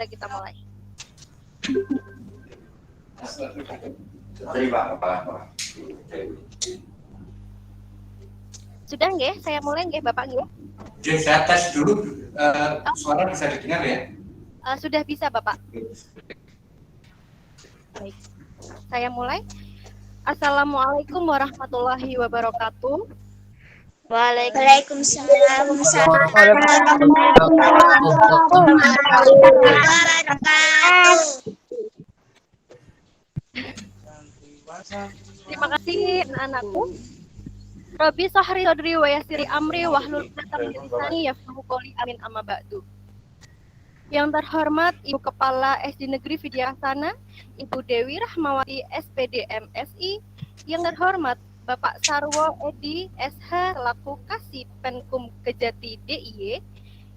Mari kita mulai. Sudah nggih? Saya mulai nggih, Bapak nggih? Oke, saya tes dulu. Suara bisa didengar ya? Sudah bisa, Bapak. Baik. Saya mulai. Assalamualaikum warahmatullahi wabarakatuh. Waalaikumsalam Terima kasih anak-anakku. Robi Sahri Sodri wa Yasiri Amri wahlul 'uqdatam min lisani yafqahu qawli amin amma ba'du. Yang terhormat Ibu Kepala SD Negeri Vidya Kasana, Ibu Dewi Rahmawati SPD MSI, yang terhormat Bapak Sarwo Edi SH selaku Kasih Penkum Kejati DIY,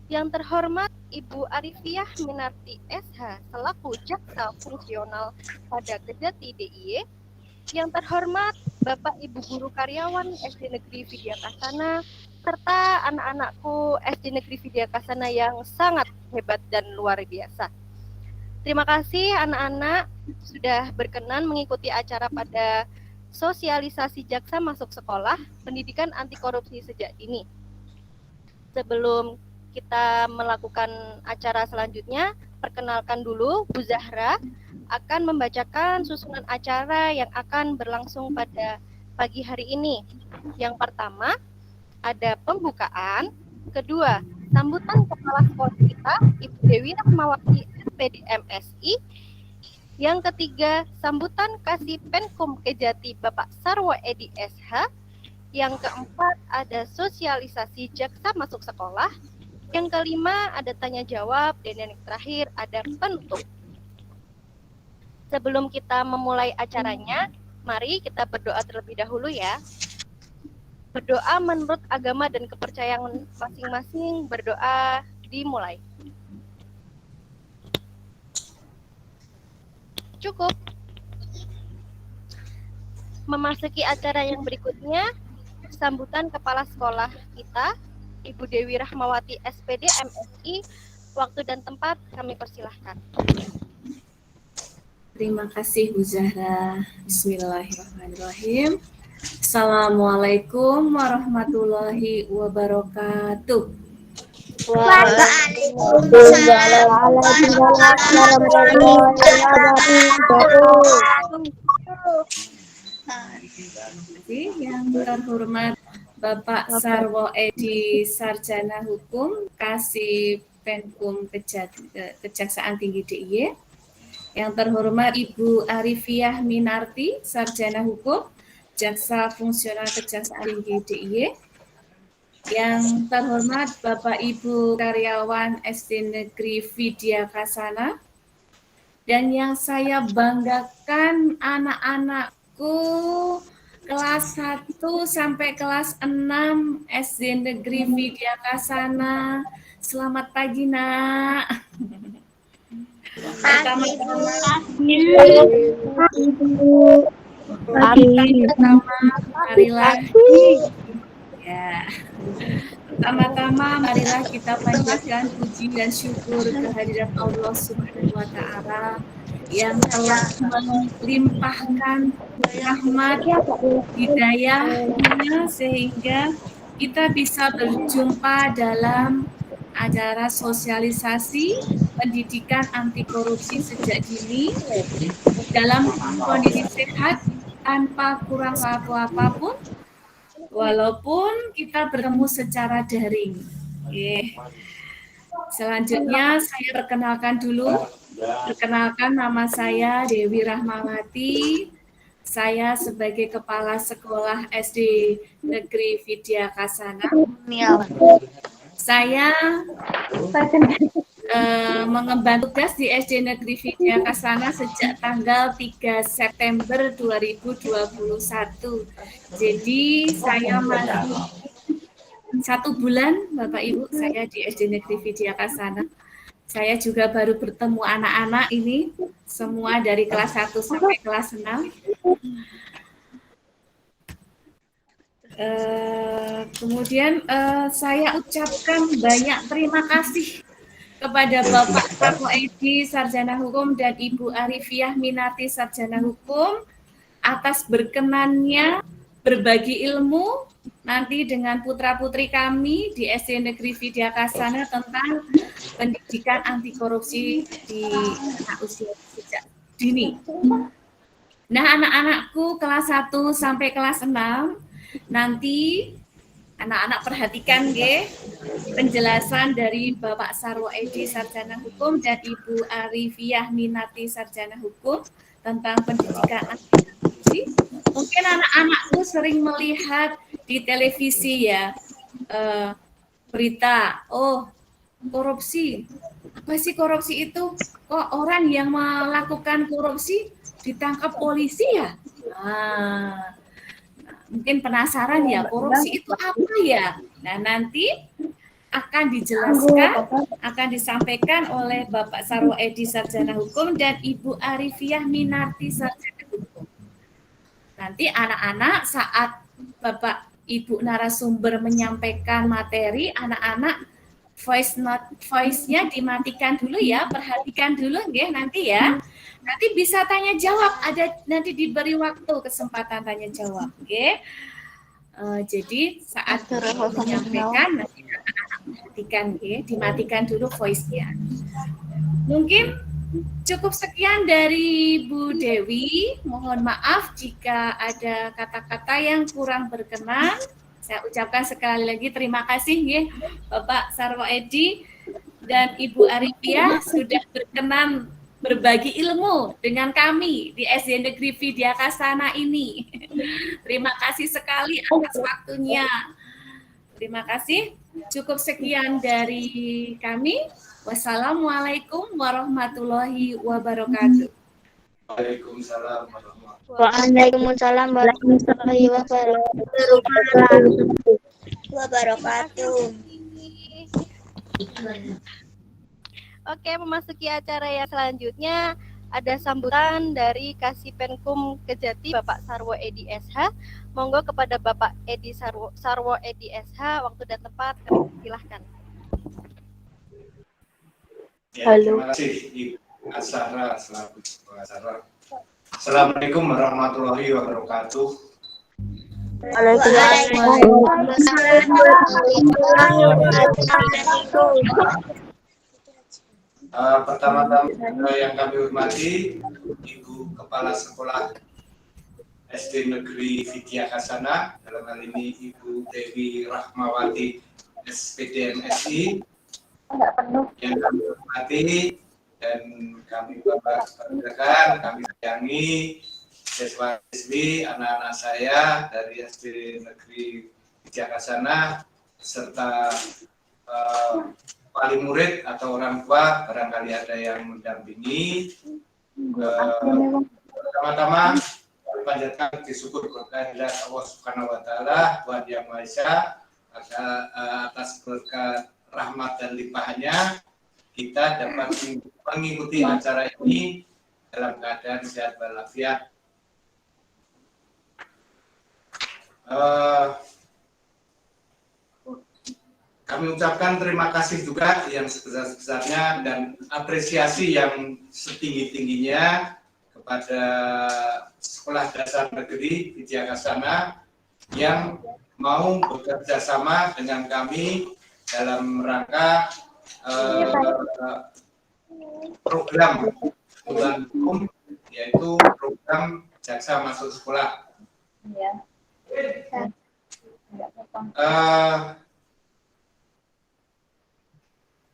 yang terhormat Ibu Arifiah Minarti SH selaku Jaksa Fungsional pada Kejati DIY, yang terhormat Bapak Ibu Guru Karyawan SD Negeri Vidya Kasana, serta anak-anakku SD Negeri Vidya Kasana yang sangat hebat dan luar biasa. Terima kasih anak-anak sudah berkenan mengikuti acara pada sosialisasi jaksa masuk sekolah, pendidikan anti korupsi sejak dini. Sebelum kita melakukan acara selanjutnya, perkenalkan dulu Bu Zahra akan membacakan susunan acara yang akan berlangsung pada pagi hari ini. Yang pertama, ada pembukaan. Kedua, sambutan kepala sekolah kita, Ibu Dewi Rahmawati SPD MSI. Yang ketiga, sambutan Kasih Penkum Kejati Bapak Sarwo Edi SH. Yang keempat, ada sosialisasi jaksa masuk sekolah. Yang kelima, ada tanya jawab. Dan yang terakhir, ada penutup. Sebelum kita memulai acaranya, mari kita berdoa terlebih dahulu ya. Berdoa menurut agama dan kepercayaan masing-masing, berdoa dimulai. Cukup. Memasuki acara yang berikutnya, sambutan kepala sekolah kita, Ibu Dewi Rahmawati SPD MSI. Waktu dan tempat kami persilahkan. Terima kasih Bu Zahra. Bismillahirrahmanirrahim. Assalamualaikum warahmatullahi wabarakatuh. Waalaikumsalam warahmatullahi wabarakatuh. Yang terhormat Bapak Sarwo Edi Sarjana Hukum, Kasih Penkum Kejaksaan Tinggi DIY. Yang terhormat Ibu Arifiah Minarti, Sarjana Hukum, Jaksa Fungsional Kejaksaan Tinggi DIY. Yang terhormat Bapak Ibu Karyawan SD Negeri Vidya Kasana. Dan yang saya banggakan anak-anakku kelas 1 sampai kelas 6 SD Negeri Vidya Kasana. Selamat pagi, Nak. Pertama-tama marilah marilah kita panjatkan puji dan syukur kehadirat Allah Subhanahu wa Ta'ala yang telah melimpahkan rahmat hidayahnya sehingga kita bisa berjumpa dalam acara sosialisasi pendidikan anti korupsi sejak dini dalam kondisi sehat tanpa kurang suatu apapun, walaupun kita bertemu secara daring. Selanjutnya saya perkenalkan dulu. Perkenalkan, nama saya Dewi Rahmawati. Saya sebagai Kepala Sekolah SD Negeri Vidya Kasana. Saya mengemban tugas di SD Negeri Vidya Kasana sejak tanggal 3 September 2021. Jadi saya masih 1 bulan Bapak Ibu saya di SD Negeri Vidya Kasana. Saya juga baru bertemu anak-anak ini semua dari kelas 1 sampai kelas 6. Kemudian saya ucapkan banyak terima kasih kepada Bapak Sarwo Edi, Sarjana Hukum, dan Ibu Arifiah Minati, Sarjana Hukum, atas berkenannya berbagi ilmu nanti dengan putra-putri kami di SD Negeri Vidya Kasana tentang pendidikan anti korupsi di anak usia sejak dini. Nah, anak-anakku kelas 1 sampai kelas 6 nanti anak-anak perhatikan nggih penjelasan dari Bapak Sarwo Edi, Sarjana Hukum, dan Ibu Arifiah Minati, Sarjana Hukum tentang pendidikan anti korupsi. Mungkin anak-anakku sering melihat di televisi ya berita, oh korupsi, apa sih korupsi itu? Kok orang yang melakukan korupsi ditangkap polisi ya? Mungkin penasaran ya, korupsi itu apa ya? Nah, nanti akan dijelaskan, akan disampaikan oleh Bapak Sarwo Edi, Sarjana Hukum, dan Ibu Arifiah Minati, Sarjana Hukum. Nanti anak-anak saat Bapak Ibu narasumber menyampaikan materi, anak-anak voice-nya dimatikan dulu ya, perhatikan dulu nggih nanti ya. Nanti bisa tanya jawab, ada nanti diberi waktu kesempatan tanya jawab, oke? Jadi saat menyampaikan nanti anak-anak perhatikan, oke? Dimatikan dulu voice-nya. Mungkin cukup sekian dari Bu Dewi. Mohon maaf jika ada kata-kata yang kurang berkenan. Saya ucapkan sekali lagi terima kasih ya Bapak Sarwo Edi dan Ibu Arifiah sudah berkenan berbagi ilmu dengan kami di SD Negeri Vidya Kasana ini. Terima kasih sekali atas waktunya. Terima kasih. Cukup sekian dari kami. Wassalamualaikum warahmatullahi wabarakatuh. Waalaikumsalam warahmatullahi Waalaikumsalam warahmatullahi wabarakatuh. Oke, memasuki acara yang selanjutnya ada sambutan dari Kasipenkum Kejati Bapak Sarwo Edi SH. Monggo kepada Bapak Edi Sarwo Edi SH, waktu dan tempat kami silahkan. Ya, terima kasih Ibu Asara selaku pengacara. Assalamualaikum warahmatullahi wabarakatuh. Pertama-tama yang kami hormati Ibu Kepala Sekolah SD Negeri Vidya Kasana, dalam hal ini Ibu Dewi Rahmawati SPD MSI, yang kami hormati dan kami banggakan, kami sayangi siswa-siswi anak-anak saya dari SD Negeri Vidya Kasana serta wali murid atau orang tua, barangkali ada yang mendampingi. Pertama-tama panjatkan disyukur kehadirat Allah Subhanahu wa taala, Tuhan Yang Maha Esa, atas berkat rahmat dan limpahnya kita dapat mengikuti acara ini dalam keadaan sehat walafiat. Kami ucapkan terima kasih juga yang sebesar-besarnya dan apresiasi yang setinggi-tingginya kepada Sekolah Dasar Negeri Vidya Kasana yang mau bekerja sama dengan kami dalam rangka program kebutuhan hukum, yaitu program Jaksa Masuk Sekolah.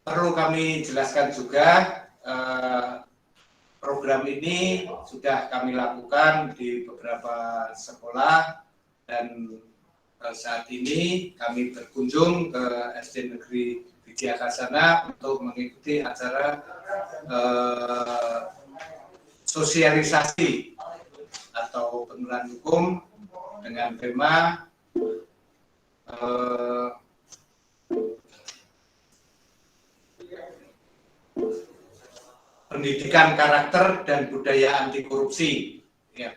Perlu kami jelaskan juga, program ini sudah kami lakukan di beberapa sekolah dan saat ini kami berkunjung ke SD Negeri Vidya Kasana untuk mengikuti acara sosialisasi atau penurunan hukum dengan tema pendidikan karakter dan budaya anti korupsi. Ya,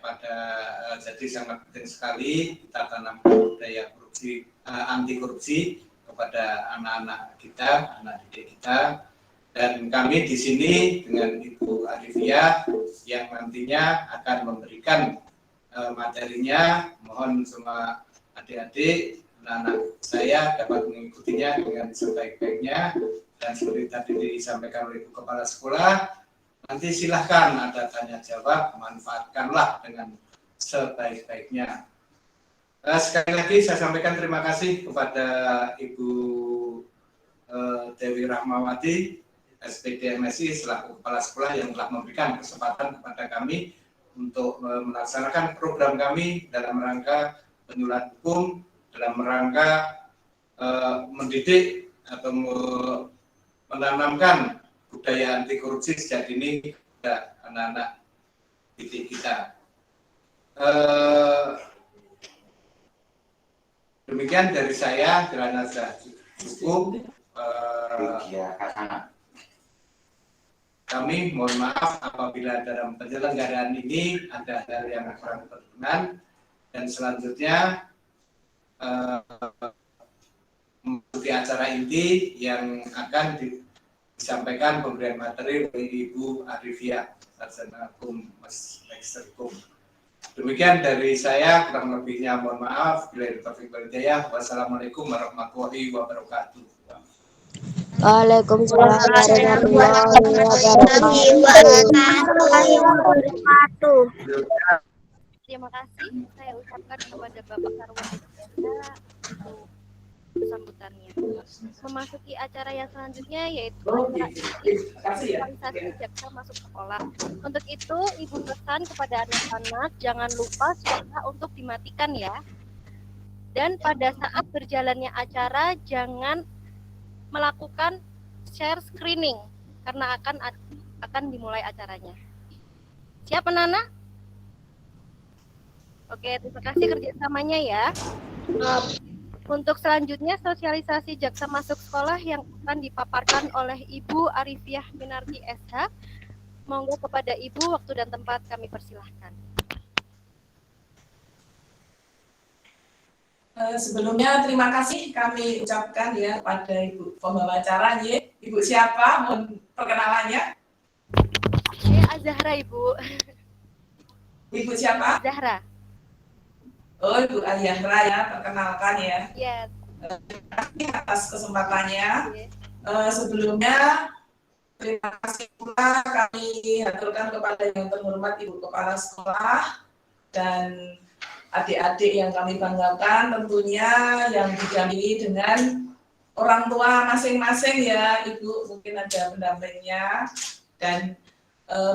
jadi sangat penting sekali kita tanamkan budaya korupsi, anti korupsi kepada anak-anak kita, anak didik kita. Dan kami di sini dengan Ibu Arifia yang nantinya akan memberikan materinya. Mohon semua adik-adik, anak-anak saya dapat mengikutinya dengan sebaik-baiknya. Dan seperti tadi disampaikan oleh Ibu Kepala Sekolah, nanti silahkan ada tanya jawab, manfaatkanlah dengan sebaik-baiknya. Sekali lagi saya sampaikan terima kasih kepada Ibu Dewi Rahmawati, SPD MSI selaku Kepala Sekolah yang telah memberikan kesempatan kepada kami untuk melaksanakan program kami dalam rangka penyuluhan hukum, dalam rangka mendidik atau menanamkan budaya anti korupsi sejak dini kepada anak-anak didik kita. Demikian dari saya, kiranya sudah cukup. Kami mohon maaf apabila dalam penyelenggaraan ini ada hal yang kurang berkenan, dan selanjutnya mengikuti acara inti yang akan disampaikan pemberian materi oleh Ibu Arifia, Sarjana Hukum Magister Hukum. Demikian dari saya, kurang lebihnya mohon maaf. Wassalamualaikum warahmatullahi wabarakatuh. Waalaikumsalam warahmatullahi wabarakatuh. Terima kasih saya ucapkan kepada Bapak Sarwan untuk sambutannya. Memasuki acara yang selanjutnya yaitu sosialisasi jaksa masuk sekolah. Untuk itu Ibu pesan kepada anak-anak jangan lupa suara untuk dimatikan ya. Dan pada saat berjalannya acara jangan melakukan share screening karena akan dimulai acaranya. Siap anak-anak? Oke, terima kasih kerjasamanya ya. Untuk selanjutnya sosialisasi jaksa masuk sekolah yang akan dipaparkan oleh Ibu Arifiah Minarti SH. Monggo kepada Ibu, waktu dan tempat kami persilahkan. Sebelumnya terima kasih kami ucapkan ya pada Ibu pembawa acara. Ibu siapa? Mohon perkenalannya. Azahra Ibu. Ibu siapa? Zahra. Oh, Ibu Azahra ya, perkenalkan ya. Yes. Terima kasih atas kesempatannya. Yes. Sebelumnya terima kasih pula kami haturkan kepada yang terhormat Ibu Kepala Sekolah dan adik-adik yang kami banggakan, tentunya yang didampingi dengan orang tua masing-masing ya, Ibu, mungkin ada pendampingnya, dan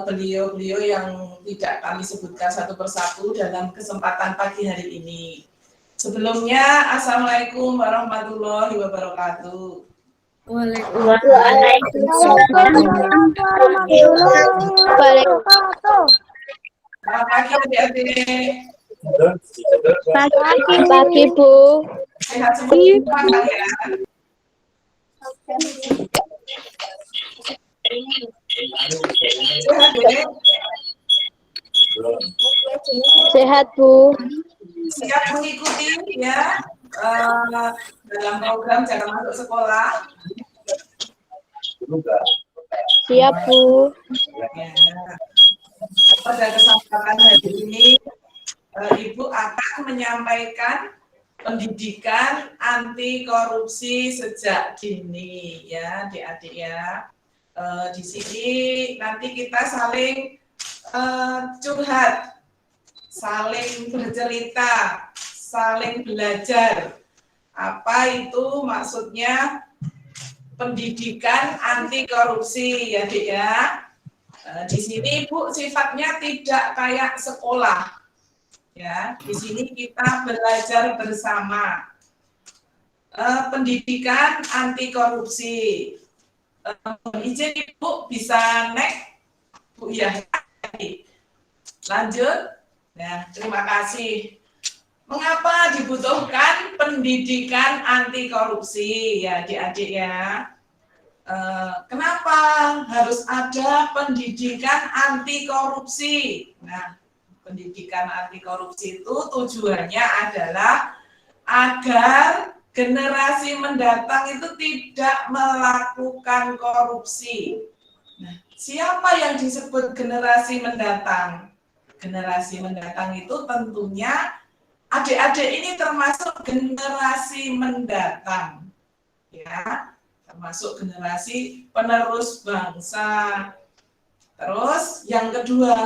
beliau-beliau yang tidak kami sebutkan satu persatu dalam kesempatan pagi hari ini. Sebelumnya, Assalamualaikum warahmatullahi wabarakatuh. Waalaikumsalam warahmatullahi wabarakatuh. Selamat pagi adik-adik. Pagi Bu. Sehat semua kalian. Sehat ya? Sehat Bu. Siap mengikuti ya dalam program Jaga Masuk Sekolah. Siap Bu. Ya. Pada kesempatan hari ini Ibu akan menyampaikan pendidikan anti korupsi sejak dini ya adik-adik ya. Di sini nanti kita saling curhat, saling bercerita, saling belajar. Apa itu maksudnya pendidikan anti korupsi ya Dik ya. Di sini Ibu sifatnya tidak kayak sekolah. Ya, di sini kita belajar bersama. Pendidikan anti korupsi. Izin Ibu bisa next, Bu ya. Lanjut. Nah, terima kasih. Mengapa dibutuhkan pendidikan anti korupsi ya adik-adik ya? Kenapa harus ada pendidikan anti korupsi? Nah, pendidikan anti korupsi itu tujuannya adalah agar generasi mendatang itu tidak melakukan korupsi. Nah, siapa yang disebut generasi mendatang? Generasi mendatang itu tentunya adik-adik ini termasuk generasi mendatang, ya, termasuk generasi penerus bangsa. Terus yang kedua,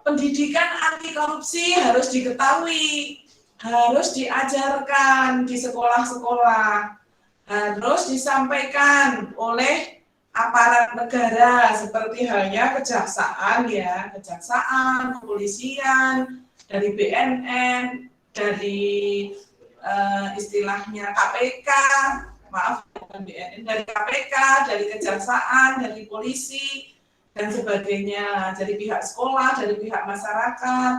pendidikan anti korupsi harus diketahui, harus diajarkan di sekolah-sekolah, harus disampaikan oleh aparat negara seperti halnya kejaksaan, ya, kejaksaan, kepolisian, dari BNN, dari istilahnya KPK, maaf, bukan BNN, dari KPK, dari kejaksaan, dari polisi, dan sebagainya, dari pihak sekolah, dari pihak masyarakat,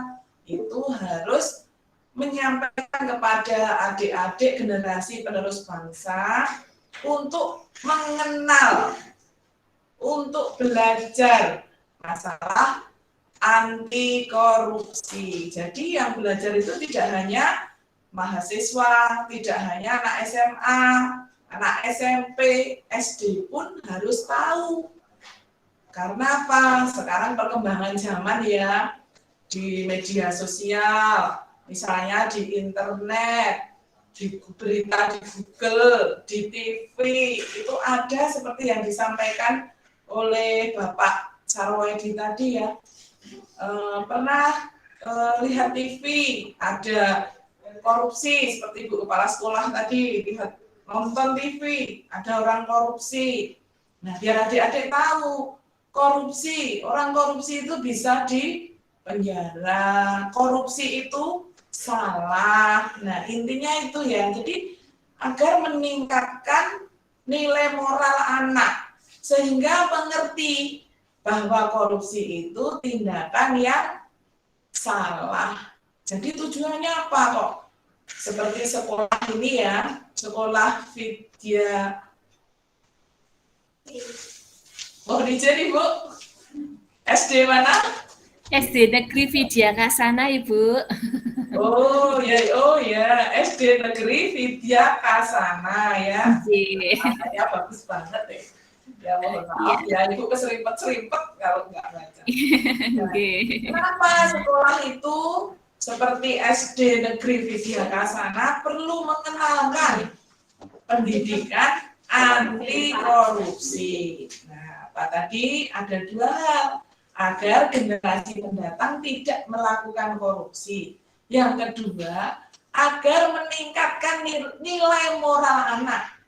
itu harus menyampaikan kepada adik-adik generasi penerus bangsa untuk mengenal, untuk belajar masalah anti korupsi. Jadi yang belajar itu tidak hanya mahasiswa, tidak hanya anak SMA, anak SMP, SD pun harus tahu. Karena apa? Sekarang perkembangan zaman, ya, di media sosial, misalnya di internet, di berita di Google, di TV, itu ada seperti yang disampaikan oleh Bapak Sarwoedi tadi, ya. Pernah lihat TV, ada korupsi, seperti Ibu Kepala Sekolah tadi, lihat nonton TV, ada orang korupsi. Nah, biar adik-adik tahu, korupsi, orang korupsi itu bisa di penjara, korupsi itu salah. Nah, intinya itu, ya. Jadi agar meningkatkan nilai moral anak sehingga mengerti bahwa korupsi itu tindakan yang salah. Jadi tujuannya apa kok? Seperti sekolah ini, ya, sekolah Vidya. Mau dijadi, Bu? SD mana? SD Negeri Vidya Kasana, Ibu. Oh ya, SD Negeri Vidya Kasana, ya. Ya, bagus banget, ya. Ya, mohon maaf, ya, Ibu keserimpet-serimpet kalau nggak baca. Nah, kenapa sekolah itu seperti SD Negeri Vidya Kasana perlu mengenalkan pendidikan anti korupsi? Nah, apa tadi? Ada dua hal. Agar generasi mendatang tidak melakukan korupsi. Yang kedua, agar meningkatkan nilai moral anak.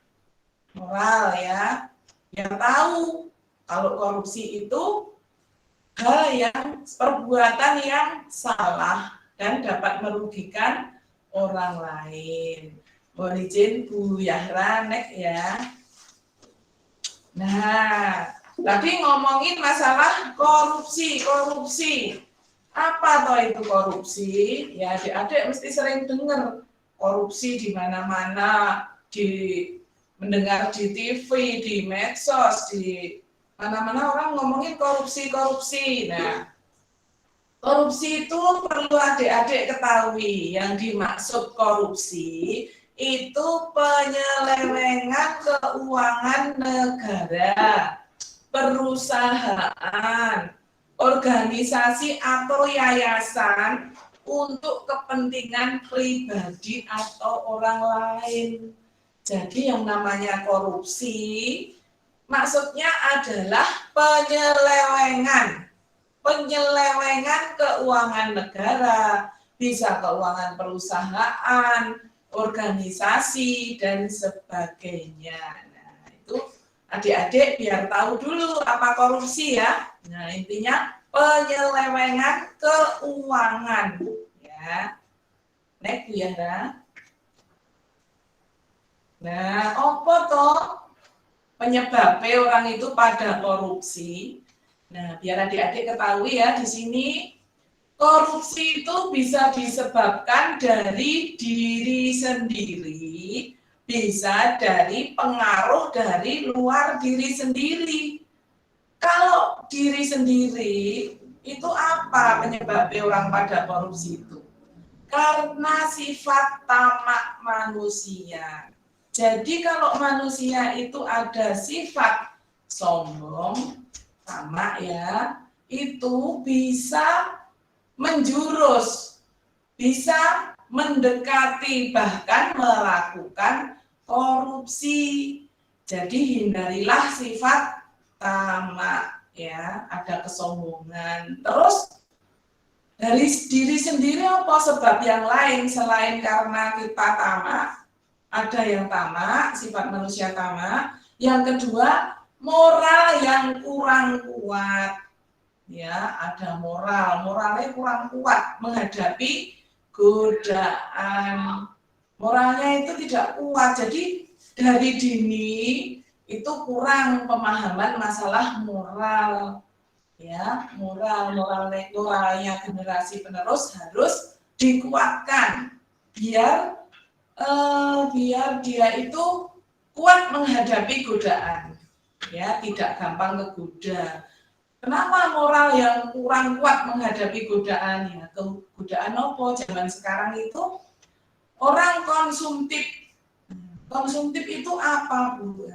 Moral, ya. Yang tahu kalau korupsi itu hal yang, perbuatan yang salah dan dapat merugikan orang lain. Mohon izin Bu Yahra, ya. Nah, tadi ngomongin masalah korupsi. Apa toh itu korupsi? Ya, adik-adik mesti sering dengar korupsi di mana-mana, mendengar di TV, di medsos, di mana-mana orang ngomongin korupsi. Nah, korupsi itu perlu adik-adik ketahui, yang dimaksud korupsi itu penyelewengan keuangan negara, perusahaan, organisasi atau yayasan untuk kepentingan pribadi atau orang lain. Jadi yang namanya korupsi maksudnya adalah penyelewengan keuangan negara, bisa keuangan perusahaan, organisasi, dan sebagainya. Nah, itu adik-adik biar tahu dulu apa korupsi, ya. Nah, intinya penyelewengan keuangan, ya. Next, ya. Nah, apa toh penyebabnya orang itu pada korupsi? Nah, biar adik-adik ketahui, ya, di sini korupsi itu bisa disebabkan dari diri sendiri, bisa dari pengaruh dari luar diri sendiri. Kalau diri sendiri, itu apa penyebabnya orang pada korupsi itu? Karena sifat tamak manusia. Jadi kalau manusia itu ada sifat sombong, tamak ya, itu bisa menjurus, bisa mendekati, bahkan melakukan korupsi. Jadi hindarilah sifat tamak ya, ada kesombongan. Terus dari diri sendiri apa sebab yang lain selain karena kita tamak? Ada yang tamak, sifat manusia tamak. Yang kedua, moral yang kurang kuat. Ya, ada moralnya kurang kuat menghadapi godaan. Moralnya itu tidak kuat. Jadi dari dini itu kurang pemahaman masalah moral. Ya, moralnya generasi penerus harus dikuatkan biar dia itu kuat menghadapi godaan, ya, tidak gampang kegoda. Kenapa moral yang kurang kuat menghadapi godaan? Ya, godaan apa? Zaman sekarang itu orang konsumtif. Konsumtif itu apa, Bu?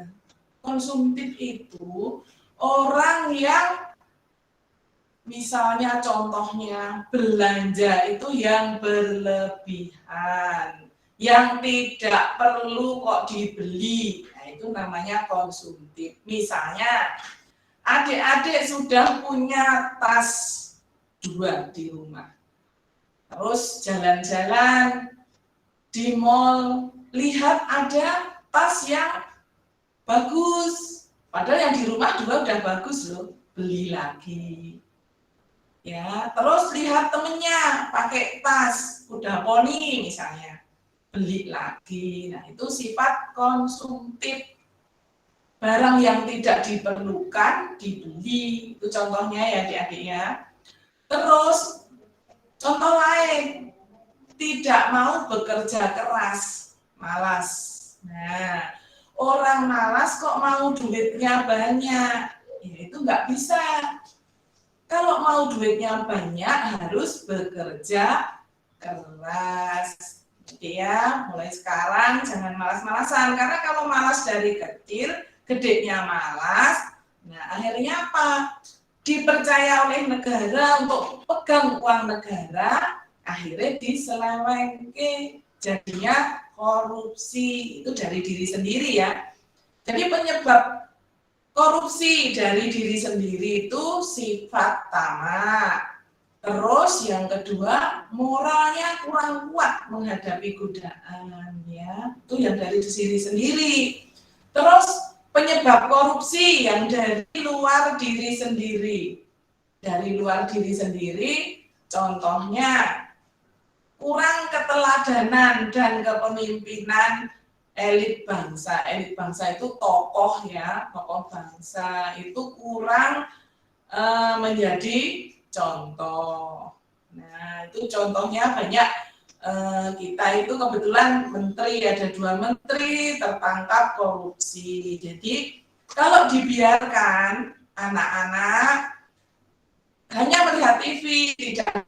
Konsumtif itu orang yang misalnya contohnya belanja itu yang berlebihan, yang tidak perlu kok dibeli. Nah, itu namanya konsumtif. Misalnya adik-adik sudah punya tas 2 di rumah. Terus jalan-jalan di mall, lihat ada tas yang bagus. Padahal yang di rumah 2 udah bagus loh, beli lagi. Ya, terus lihat temennya pakai tas kuda poni misalnya, beli lagi. Nah, itu sifat konsumtif. Barang yang tidak diperlukan dibeli. Itu contohnya ya adik-adik ya. Terus contoh lain, tidak mau bekerja keras, malas. Nah, orang malas kok mau duitnya banyak, ya itu nggak bisa. Kalau mau duitnya banyak harus bekerja keras. Jadi ya, mulai sekarang jangan malas-malasan. Karena kalau malas dari kecil, gedenya malas. Nah, akhirnya apa? Dipercaya oleh negara untuk pegang uang negara, akhirnya diselewengke. Jadinya korupsi. Itu dari diri sendiri ya. Jadi penyebab korupsi dari diri sendiri itu sifat tamak. Terus yang kedua, moralnya kurang kuat menghadapi godaan ya. Itu yang dari diri sendiri. Terus penyebab korupsi yang dari luar diri sendiri. Dari luar diri sendiri, contohnya kurang keteladanan dan kepemimpinan elit bangsa. Elit bangsa itu tokoh ya, tokoh bangsa itu kurang menjadi contoh. Nah, itu contohnya banyak. Kita itu kebetulan menteri, ada 2 menteri tertangkap korupsi. Jadi kalau dibiarkan anak-anak hanya melihat TV, tidak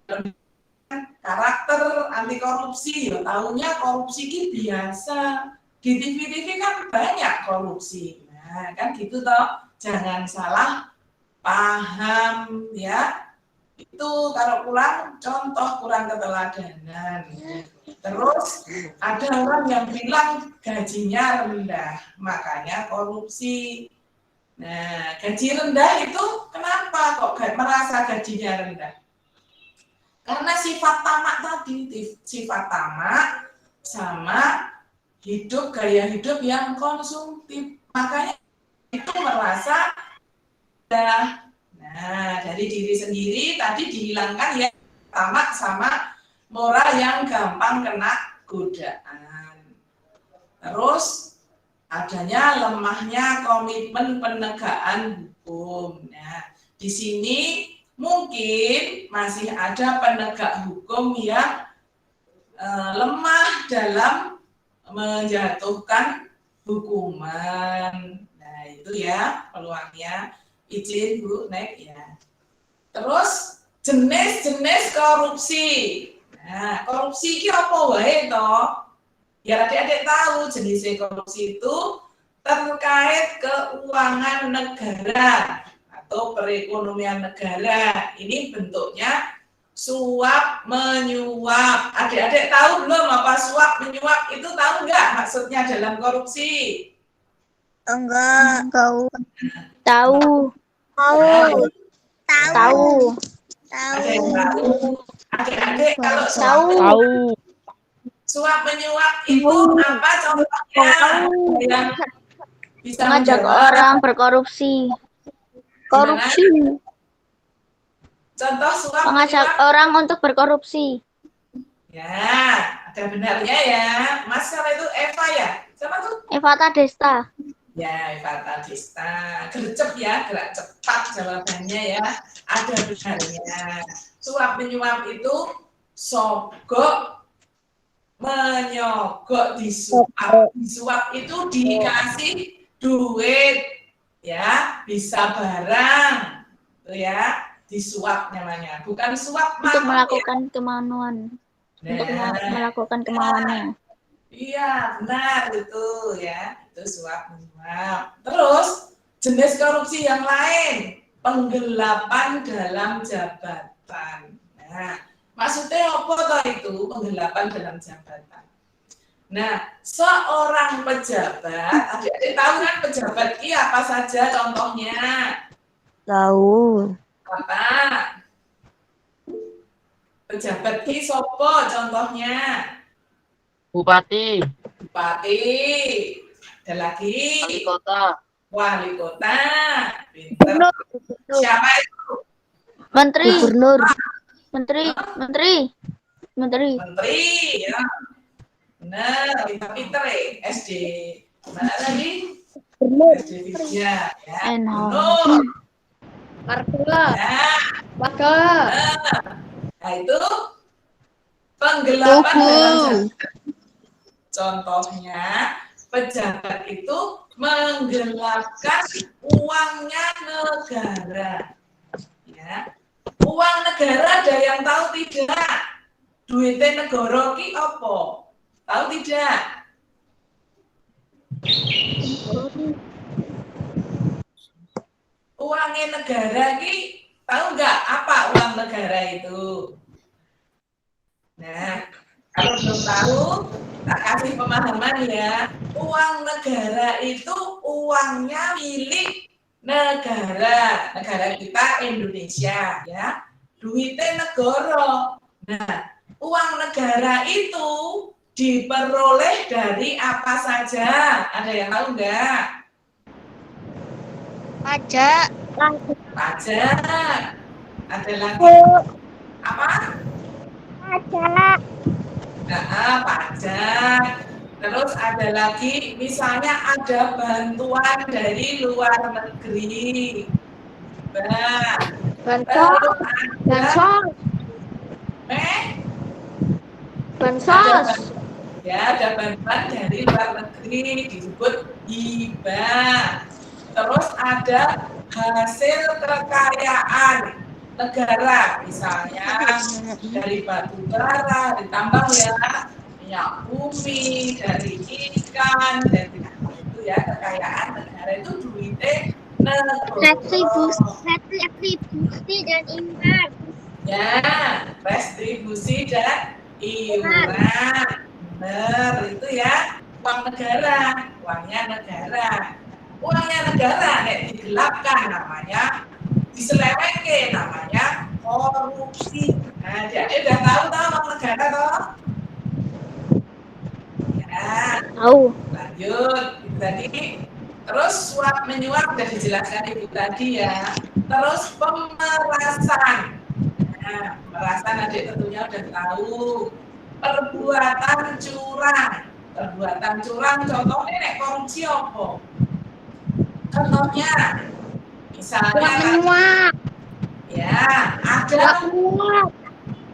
karakter anti korupsi, ya tahunya korupsi itu biasa. Di TV-TV kan banyak korupsi. Nah, kan gitu toh. Jangan salah paham ya. Itu kalau contoh kurang keteladanan. Terus ada orang yang bilang gajinya rendah, makanya korupsi. Nah, gaji rendah itu kenapa kok merasa gajinya rendah? Karena sifat tamak tadi, sifat tamak sama gaya hidup yang konsumtif, makanya itu merasa rendah. Nah, dari diri sendiri tadi dihilangkan ya tamak sama moral yang gampang kena godaan. Terus adanya lemahnya komitmen penegakan hukum. Nah, di sini mungkin masih ada penegak hukum yang lemah dalam menjatuhkan hukuman. Nah, itu ya peluangnya. Izin Bu, next ya. Terus jenis-jenis korupsi. Nah, korupsi iki apa wae toh? Biar adik-adik tahu jenis korupsi itu terkait keuangan negara atau perekonomian negara. Ini bentuknya suap menyuap. Adik-adik tahu belum apa suap menyuap itu, tahu nggak maksudnya dalam korupsi? Enggak. Tahu. Tahu. Ada yang tahu? Adik-adik kalau suap suap menyuap itu apa contohnya? Yang bisa Mengajak menjawab? orang berkorupsi. Korupsi. Contoh suap Mengajak menyuap. orang untuk berkorupsi. Ya, ada benarnya ya. Mas siapa itu? Eva ya? Siapa tuh? Evata Desta. Ya, Eva Tadista. Gercep ya, gerak cepat jawabannya ya. Ada benarnya. Suap menyuap itu sogok menyogok, disuap. Disuap itu dikasih duit, ya, bisa barang, tuh ya, disuap namanya. Bukan suap Untuk mangkok, melakukan kemauan. ya. Untuk Nah, melakukan kemauannya. iya, benar itu ya. Itu suap menyuap. Terus jenis korupsi yang lain, penggelapan dalam jabatan. Nah, maksudnya apa toh itu penggelapan dalam jabatan? Nah, seorang pejabat, adik-adik tahu kan pejabat ini apa saja contohnya? Tahu. Apa? Pejabat ini sopo contohnya? Bupati, Bupati. Ada lagi? wali kota, Wali kota. Pinter. Siapa itu? Menteri. Gubernur. Menteri. Menteri, ya. Benar, pinter-pinter ya. SD. Mana tadi? SD Widya. Ya. Enak. Gubernur. Markula, Ya. Wakil, Nah, itu penggelapan dalam jabatan. Contohnya, pejabat itu menggelapkan uangnya negara. Ya. Uang negara ada yang tahu tidak? Duitnya negara ki apa? Tahu tidak? Uangnya negara ki tahu nggak apa uang negara itu? Nah, kalau belum tahu, tak kasih pemahaman ya. Uang negara itu uangnya milik negara. Negara kita Indonesia ya. Duitnya negara. Nah, uang negara itu diperoleh dari apa saja? Ada yang tahu nggak? Pajak. Pajak. Ada lagi apa? Pajak. Nah, pajak. Terus ada lagi, misalnya ada bantuan dari luar negeri. Nah, terus ada Bansos. ada bantuan dari luar negeri disebut hibah. Terus ada hasil kekayaan negara, misalnya dari batu bara, ditambah ya minyak bumi, dari ikan, dari itu ya kekayaan negara itu duitnya negara. Retribusi dan imbas. Ya, restribusi dan iuran. Benar, itu ya uang negara, uangnya negara. Uangnya negara nek digelapkan namanya, diselewengke namanya korupsi. Nah, jadi udah tahu uang negara toh? Ya, Tahu. lanjut. Itu tadi. Terus suap menyuap sudah dijelaskan Ibu tadi ya. Terus pemerasan. Nah, pemerasan adik tentunya udah tahu. Perbuatan curang. Perbuatan curang contohnya nek korupsi apa? Contohnya, misalnya ya ada.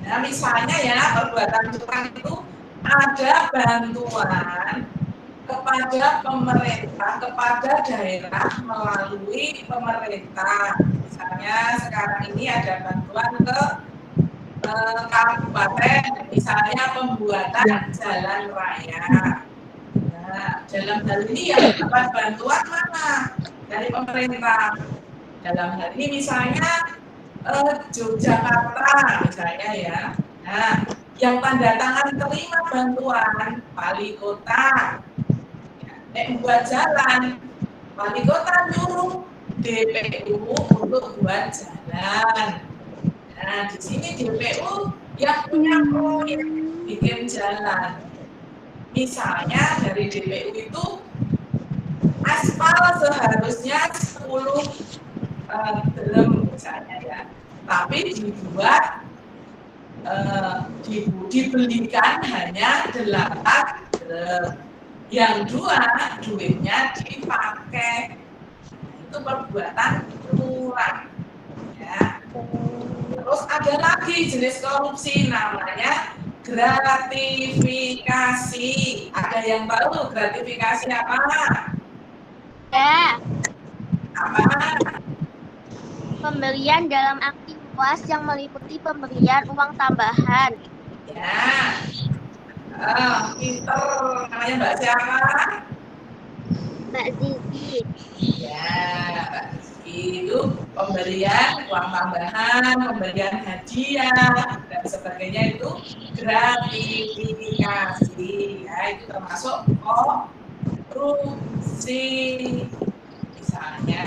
Nah, misalnya ya perbuatan curang itu ada bantuan kepada pemerintah, kepada daerah melalui pemerintah. Misalnya sekarang ini ada bantuan ke kabupaten, misalnya pembuatan jalan raya. Nah, dalam hal ini yang dapat bantuan mana? Dari pemerintah. Dalam hal ini misalnya Yogyakarta misalnya ya. Nah, yang tanda tangan terima bantuan wali kota. Buat jalan, wali kota nyuruh DPU untuk buat jalan. Nah, di sini DPU yang punya proyek bikin jalan. Misalnya dari DPU itu aspal seharusnya 10 drum misalnya ya, tapi dibuat dibelikan hanya 8 drum. Yang 2 duitnya dipakai. Itu perbuatan curang. Ya. Terus ada lagi jenis korupsi namanya gratifikasi. Ada yang tahu gratifikasi apa? Ya. Apa? Pembelian dalam akti puas yang meliputi pemberian uang tambahan. Ya. Pinter. Namanya Mbak siapa? Mbak Zizi. Ya, Mbak Zizi. Itu pemberian uang tambahan, pemberian hadiah, dan sebagainya itu gratifikasi. Ya, itu termasuk korupsi. Misalnya,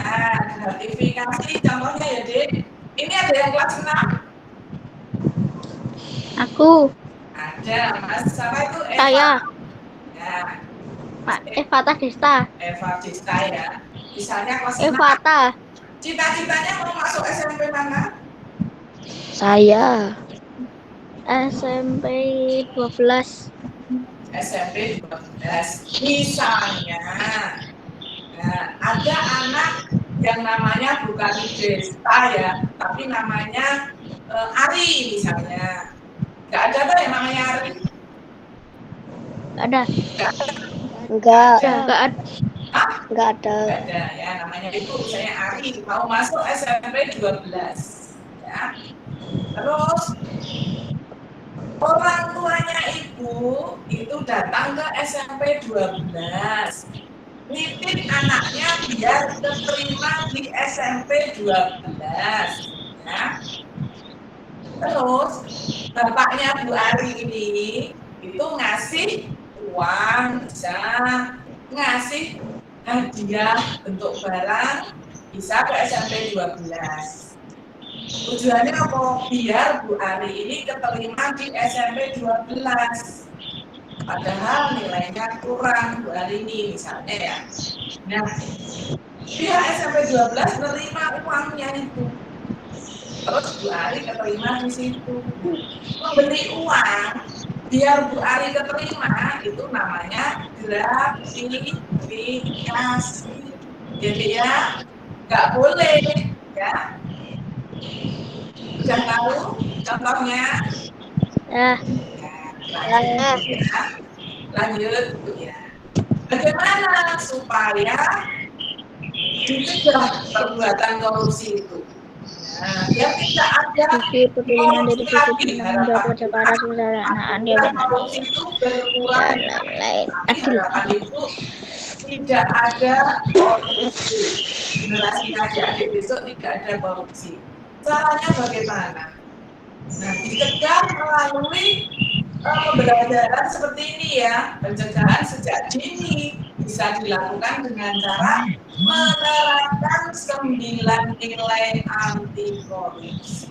gratifikasi contohnya ya, Dek. Ini ada yang kelas 6? Aku. Ada, Mas. Siapa itu? Eva. Saya. Ya. Pak Evata Desta. Eva Desta ya. Misalnya kelas 6. Evata. Cita-citanya mau masuk SMP mana? Saya. SMP 12. SMP 12. Misalnya, nah, ada anak yang namanya bukan Desta ya, tapi namanya Ari misalnya. Nggak ada tuh yang namanya Ari? Ada. Enggak. Enggak ada. Enggak ada. Nggak ada ya, namanya itu misalnya Ari mau masuk SMP 12 ya. Terus orang tuanya ibu itu datang ke SMP 12, nitip anaknya biar diterima di SMP 12 ya. Terus bapaknya Bu Ari ini itu ngasih uang, bisa ngasih hadiah bentuk barang, bisa ke SMP 12. Tujuannya apa? Biar Bu Ari ini keterima di SMP 12. Padahal nilainya kurang Bu Ari ini misalnya ya. Nah, pihak SMP 12 menerima uangnya itu. Terus Bu Ari keterima di situ. Memberi uang biar Bu Ari keterima itu namanya gratifikasi. Jadi ya nggak boleh ya. Sudah tahu contohnya? Ya. Lanjut ya. Bagaimana supaya dicegah perbuatan korupsi itu? Nah, biar tidak ada Perlindungan dari korupsi lagi. penanggung jawab pada para saudaraan yang Korupsi itu berkurang. dan lain-lain. Tapi harapan itu tidak ada korupsi. Generasi adik-adik besok tidak ada korupsi. Caranya bagaimana? Nah, dicegah melalui pembelajaran seperti ini ya. Pencegahan sejak dini bisa dilakukan dengan cara menerapkan 9 nilai anti korupsi.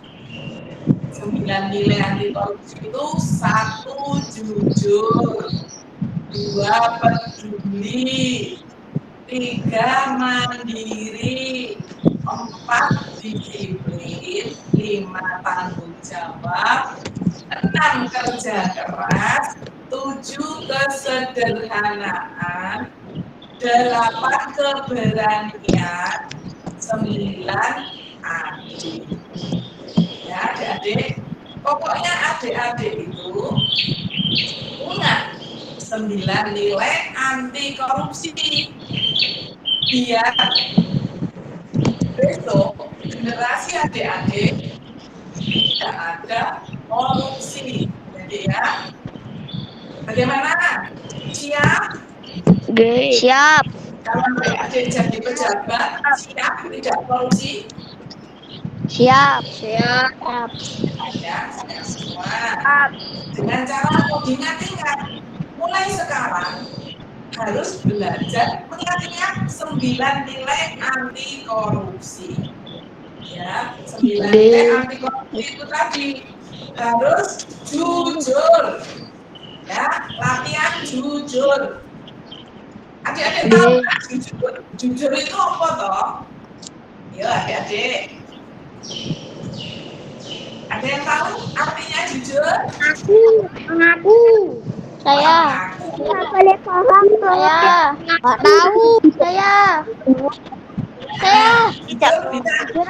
9 nilai anti korupsi itu 1 jujur, 2 peduli, 3 mandiri, 4 disiplin, 5 tanggung jawab, 6 kerja keras, 7 kesederhanaan, 8 keberanian, 9 adil. Ya adik-adik, pokoknya adik-adik itu ingat 9 nilai anti korupsi biar besok generasi adik-adik tidak ada korupsi. Jadi ya, bagaimana? Siap? Siap. Kalau adik jadi pejabat, siap tidak korupsi? Siap. Siap. Ya, siap semua. Dengan cara ingat-ingat, mulai sekarang harus belajar mengingat 9 nilai anti korupsi. Ya, 9 nilai anti korupsi itu tadi harus jujur. Ya, latihan jujur. Adik-adik tahu kan jujur? Jujur itu apa toh? Yuk adik-adik. Ada yang tahu artinya jujur? Mengaku. Saya. Mengaku. Boleh paham. Saya. Nggak tahu. Saya. Tidak mengaku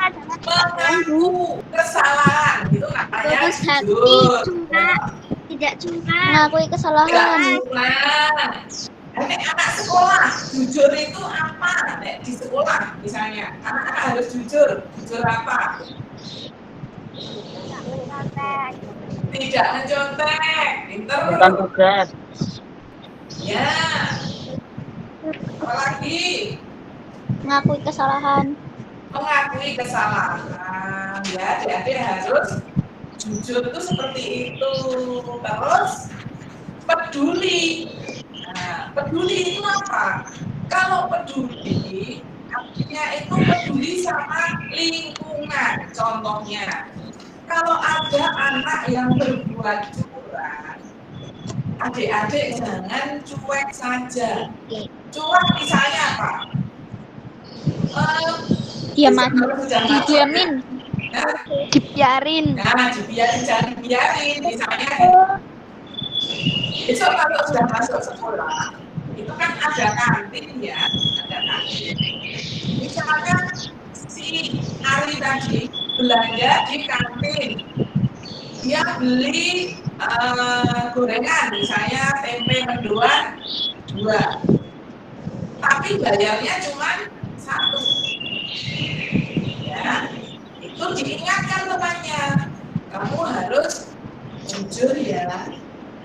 kesalahan. Itu namanya jujur. Tidak cuma mengakui Tidak kesalahan. curang. Anak sekolah, jujur itu apa? Di sekolah misalnya, anak-anak harus jujur. Jujur apa? Tidak mencontek. Pinter. Bukan tugas. Ya. Apalagi Mengakui kesalahan. mengakui kesalahan. Ya, adik-adik harus jujur itu seperti itu. Terus peduli. Nah, peduli itu apa? Kalau peduli, artinya itu peduli sama lingkungan. Contohnya, kalau ada anak yang berbuat curang, adik-adik jangan cuek saja. Curang misalnya apa? Didiamin. Dibiarin. Nah, dibiarin, jangan dibiarin. Misalnya, besok kalau sudah masuk sekolah, itu kan ada kantin ya, ada kantin. Misalkan si Ari tadi belanja di kantin, dia beli gorengan, misalnya tempe mendoan 2, tapi bayarnya cuma 1. Ya, itu diingatkan temannya, kamu harus jujur ya.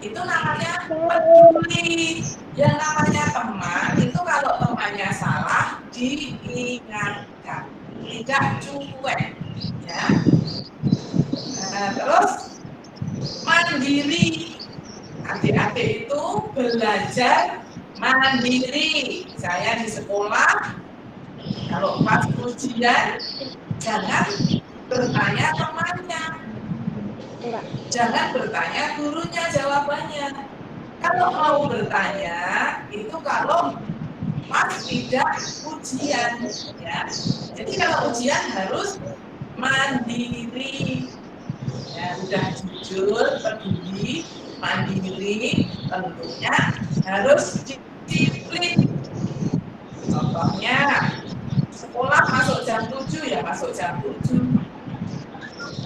Itu namanya peduli. Yang namanya teman itu kalau temannya salah diingatkan, tidak cuek. Ya. Nah, terus mandiri. Adik-adik itu belajar mandiri. Saya di sekolah, kalau pas ujian jangan bertanya temannya, jangan bertanya gurunya jawabannya. Kalau mau bertanya itu kalau pas tidak ujian, ya. Jadi kalau ujian harus mandiri. Ya, udah jujur, peduli, mandiri, tentunya harus disiplin. Contohnya, sekolah masuk jam 7 ya masuk jam 7.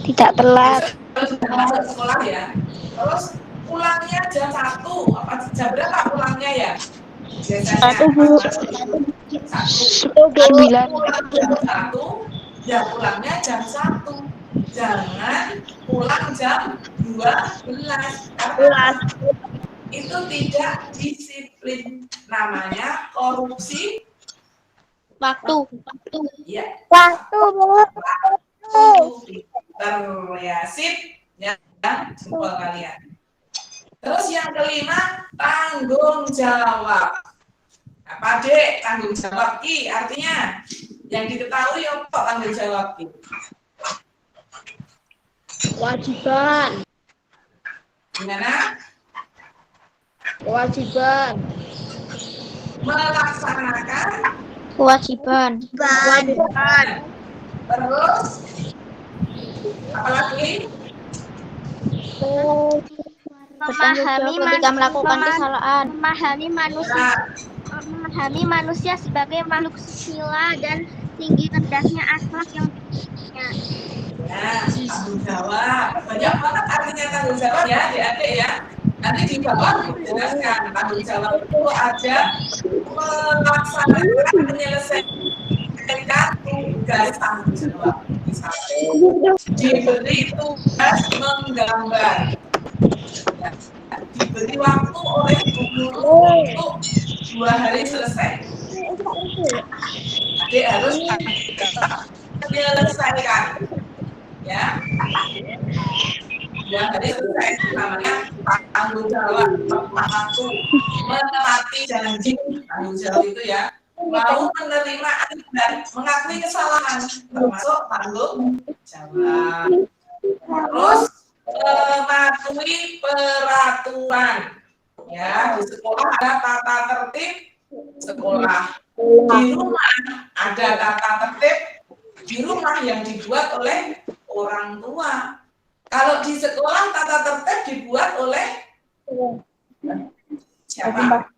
Tidak telat. Sudah masuk sekolah ya. Terus pulangnya jam 1. Apa jam berapa pulangnya ya? Biasanya 9. jam 1, ya pulangnya jam 1. Jangan pulang jam 12. Karena itu tidak disiplin. Namanya korupsi Waktu. ya. Waktu. Terliasip ya, jempol kalian. Terus yang kelima, tanggung jawab. Apa dek tanggung jawab ki? Artinya yang diketahui apa tanggung jawab ki? Kewajiban. Gimana? Kewajiban. Melaksanakan Kewajiban. terus apa lagi? Ketika melakukan kesalahan. Memahami manusia sebagai makhluk sila dan tinggi rendahnya akhlak yang punya. Ya, tanggung jawab. Banyak banget artinya tanggung jawab ya, adik-adik ya. Nanti di bawah dijelaskan tanggung jawab itu ada melaksanakan menyelesaikan tugas tanggung jawab. Misalnya, diberi tugas menggambar. Ya, diberi waktu oleh guru untuk 2 hari selesai. Adik harus menyelesaikan. Ya, 2 hari selesai itu namanya tanggung jawab. Tepat waktu, menepati janji. Tanggung jawab itu ya, mau menerima dan mengakui kesalahan, termasuk tanggung jawab. Terus mematuhi peraturan. Ya, di sekolah ada tata tertib sekolah. Di rumah ada tata tertib di rumah yang dibuat oleh orang tua. Kalau di sekolah tata tertib dibuat oleh siapa?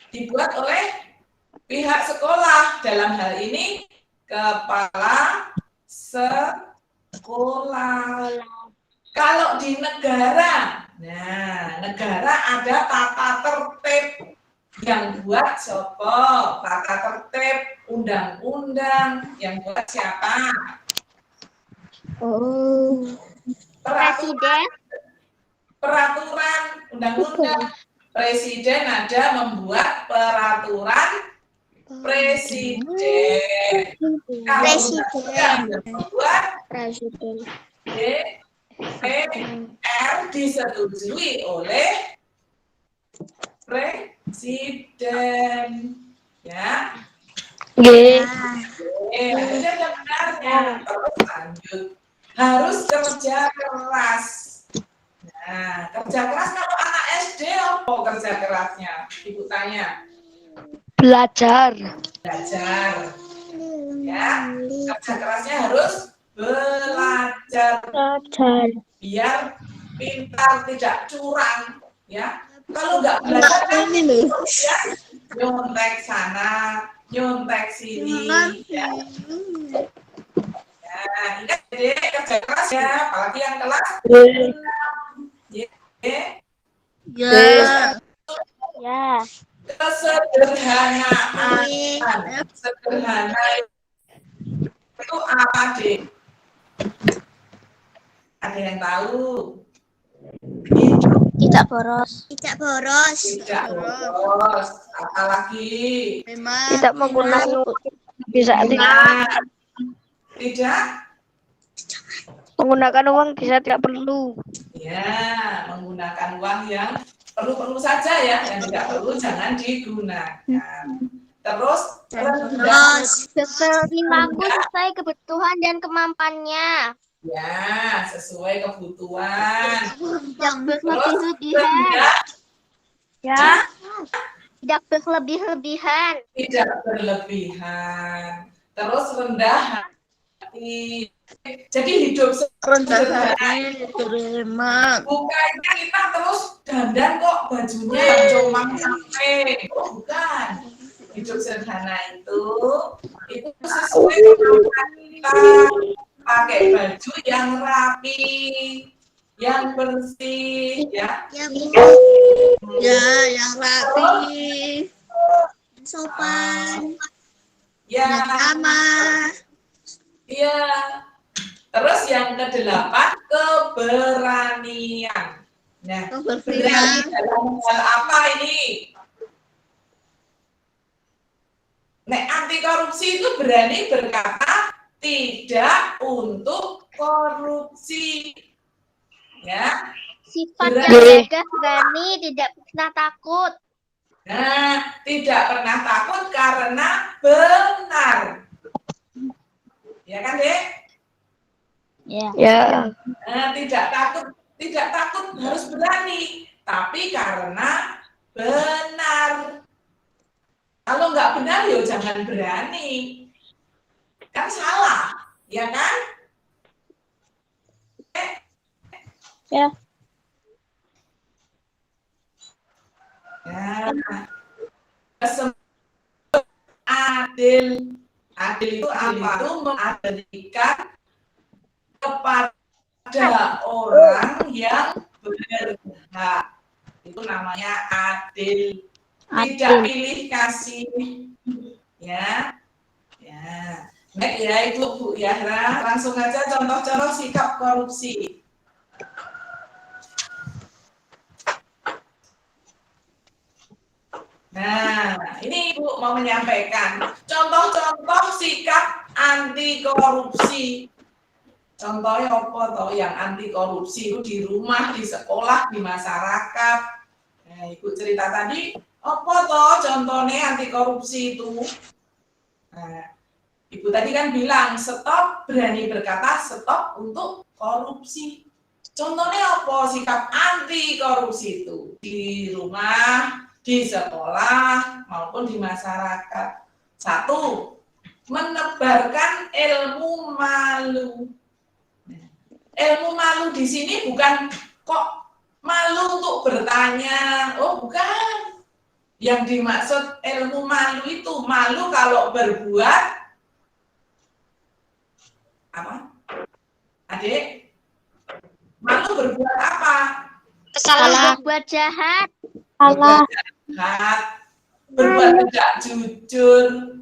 Dibuat oleh pihak sekolah, dalam hal ini kepala sekolah. Kalau di negara, nah negara ada tata tertib yang buat siapa? Tata tertib, undang-undang yang buat siapa? Presiden. Peraturan, undang-undang. Presiden ada membuat peraturan presiden. Presiden. Membuat Presiden. DPR disetujui oleh presiden. Ya. Ada benarnya. Terus lanjut. Harus kerja keras. Nah, kerja keras kalau anak SD apa kerja kerasnya? Ibu tanya. Belajar. Belajar. Ya, kerja kerasnya harus belajar. Biar pintar, tidak curang. Ya, kalau nggak belajar kan ya, nyontek sana, nyontek sini. Ya. Nah, ingat deh kerja keras ya, apalagi yang kelas. Ya. Kesederhanaan. Sederhana itu apa, Dek? Ada yang tahu? Tidak boros. Tidak boros. Apalagi? Tidak menggunakan bisa Tidak menggunakan uang bisa tidak perlu. ya, menggunakan uang yang perlu-perlu saja ya, yang tidak perlu jangan digunakan. Terus Perilaku sesuai kebutuhan dan kemampuannya. ya, sesuai kebutuhan. Tidak berlebih-lebihan. Ya. Tidak berlebih-lebihan. Tidak berlebihan. Terus rendah hati. Jadi hidup sederhana. Bukannya kita terus dandan kok bajunya yang comang-camping. Bukan. Hidup sederhana itu sesuai kemampuan kita. Pakai baju yang rapi, yang bersih, ya. Yang rapi, sopan, Ya, ramah. iya. Terus yang ke-8 keberanian. Nah, berani dalam hal apa ini? Nek anti korupsi itu berani berkata tidak untuk korupsi. Ya. Sifat yang gagah, berani, tidak pernah takut. Nah, tidak pernah takut karena benar. Ya kan, Dek? Ya. Nah, tidak takut harus berani, tapi karena benar. Kalau nggak benar, ya jangan berani. Kan salah, ya kan? Ya. Nah, adil itu apa? Itu mengadilkan kepada orang yang berhak. Itu namanya adil. Tidak pilih kasih, Ya. Baik ya Ibu Bu ya. Langsung aja contoh-contoh sikap korupsi. Nah, ini Ibu mau menyampaikan contoh-contoh sikap anti korupsi. Contohnya apa toh yang anti korupsi itu di rumah, di sekolah, di masyarakat. Nah, Ibu cerita tadi apa toh contohnya anti korupsi itu? Nah, Ibu tadi kan bilang stop, berani berkata stop untuk korupsi. Contohnya apa sikap anti korupsi itu di rumah, di sekolah maupun di masyarakat? 1, menebarkan ilmu malu. Ilmu malu di sini bukan kok malu untuk bertanya, oh bukan. Yang dimaksud ilmu malu itu malu kalau berbuat apa? Adik? Malu berbuat apa? Kesalahan berbuat jahat. Berbuat jahat, berbuat tidak jujur,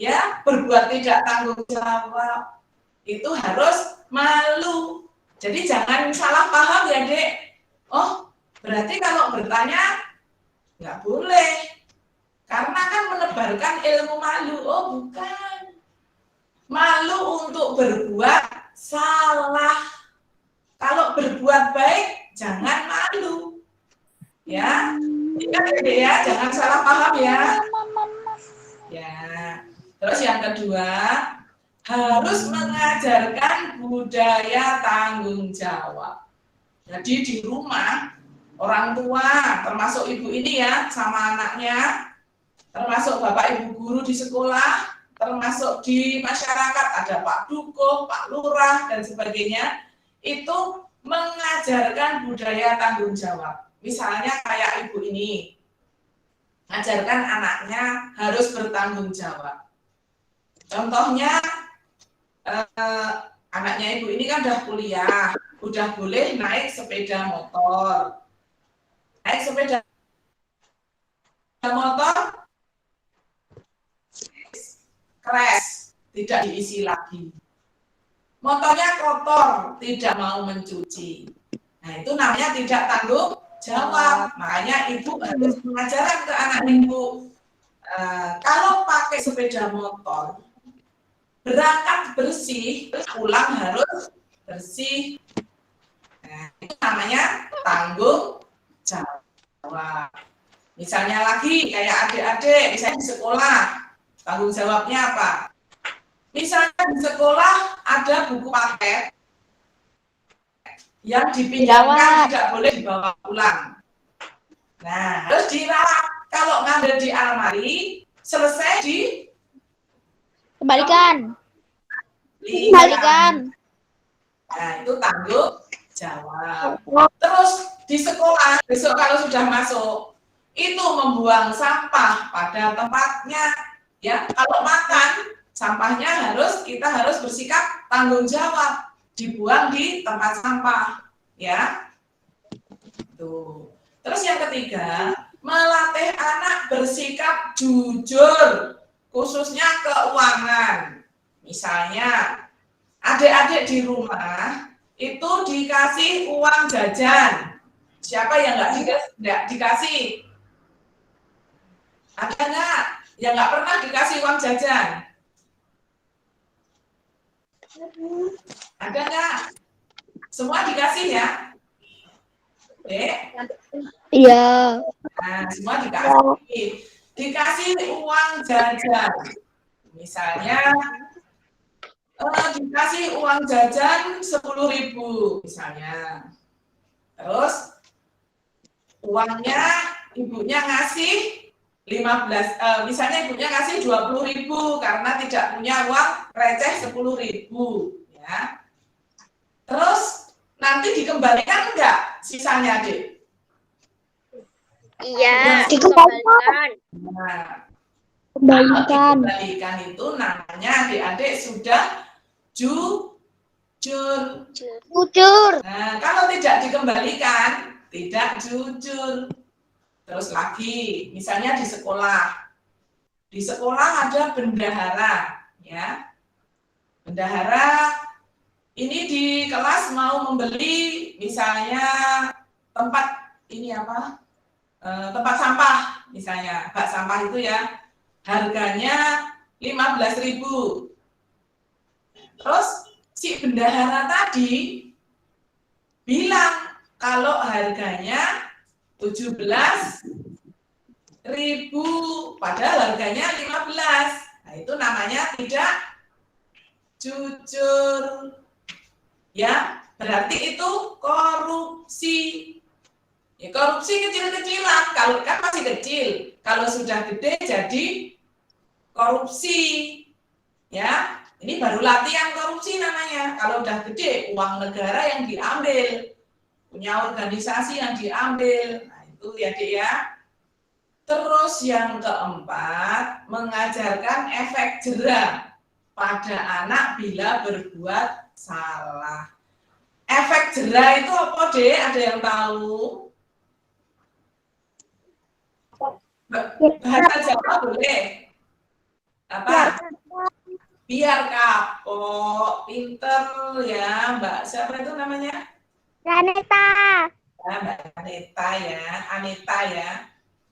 ya, berbuat tidak tanggung jawab. Itu harus malu. Jadi jangan salah paham ya, Dek. Oh, berarti kalau bertanya nggak boleh. Karena kan menebarkan ilmu malu. Oh, bukan. Malu untuk berbuat salah. Kalau berbuat baik, jangan malu. Ya, ingat ya, Dek, ya, jangan salah paham ya. Ya. Terus yang kedua, harus mengajarkan budaya tanggung jawab. Jadi di rumah, orang tua, termasuk ibu ini ya, sama anaknya, termasuk bapak ibu guru di sekolah, termasuk di masyarakat, ada Pak Dukuh, Pak Lurah, dan sebagainya, itu mengajarkan budaya tanggung jawab. Misalnya kayak ibu ini, mengajarkan anaknya harus bertanggung jawab. Contohnya, anaknya ibu ini kan udah kuliah, udah boleh naik sepeda motor. Naik sepeda motor, crash, tidak diisi lagi. Motornya kotor, tidak mau mencuci. Nah, itu namanya tidak tanggung jawab. Makanya ibu harus mengajarkan ke anak ibu, kalau pakai sepeda motor, berangkat bersih, pulang harus bersih. Nah, itu namanya tanggung jawab. Misalnya lagi kayak adik-adik, misalnya di sekolah, tanggung jawabnya apa? Misalnya di sekolah ada buku paket yang dipinjamkan tidak boleh dibawa pulang. Nah, harus dirawat. Kalau ngambil di almari, selesai Kembalikan. Nah, itu tanggung jawab. Terus di sekolah, besok kalau sudah masuk, itu membuang sampah pada tempatnya. Ya, kalau makan, sampahnya kita harus bersikap tanggung jawab, dibuang di tempat sampah. Ya, tuh. Terus yang ketiga, melatih anak bersikap jujur, khususnya keuangan. Misalnya, adik-adik di rumah itu dikasih uang jajan. Siapa yang nggak dikasih? Ada nggak yang nggak pernah dikasih uang jajan? Ada nggak? Semua dikasih ya? Iya. Nah, semua dikasih. Dikasih uang jajan. Misalnya, dikasih uang jajan 10.000 misalnya. Terus uangnya ibunya ngasih 15, misalnya ibunya ngasih 20.000 karena tidak punya uang receh 10.000, ya. Terus nanti dikembalikan enggak sisanya, Adik? Iya, dikembalikan. Nah, Kembalikan. dikembalikan itu namanya adik-adik sudah jujur. Nah, kalau tidak dikembalikan, tidak jujur. Terus lagi, misalnya di sekolah, Di sekolah ada bendahara, ya. Bendahara ini di kelas mau membeli misalnya tempat ini apa? Tempat sampah misalnya, bak sampah itu ya. Harganya 15.000. Terus si bendahara tadi bilang kalau harganya 17.000, padahal harganya 15. Nah, itu namanya tidak jujur. Ya, berarti itu korupsi. Ya, korupsi kecil-kecilan, kalau kan masih kecil. Kalau sudah gede jadi korupsi. Ya, ini baru latihan korupsi namanya. Kalau udah gede, uang negara yang diambil, punya organisasi yang diambil. Nah, itu ya, Dek ya. Terus yang keempat, mengajarkan efek jera pada anak bila berbuat salah. Efek jera itu apa, Dek? Ada yang tahu? Bahasa Jawa boleh? Apa? Biar kapok, pinter ya, Mbak. Siapa itu namanya? Janeta. Ya, Mbak Aneta ya, Aneta ya.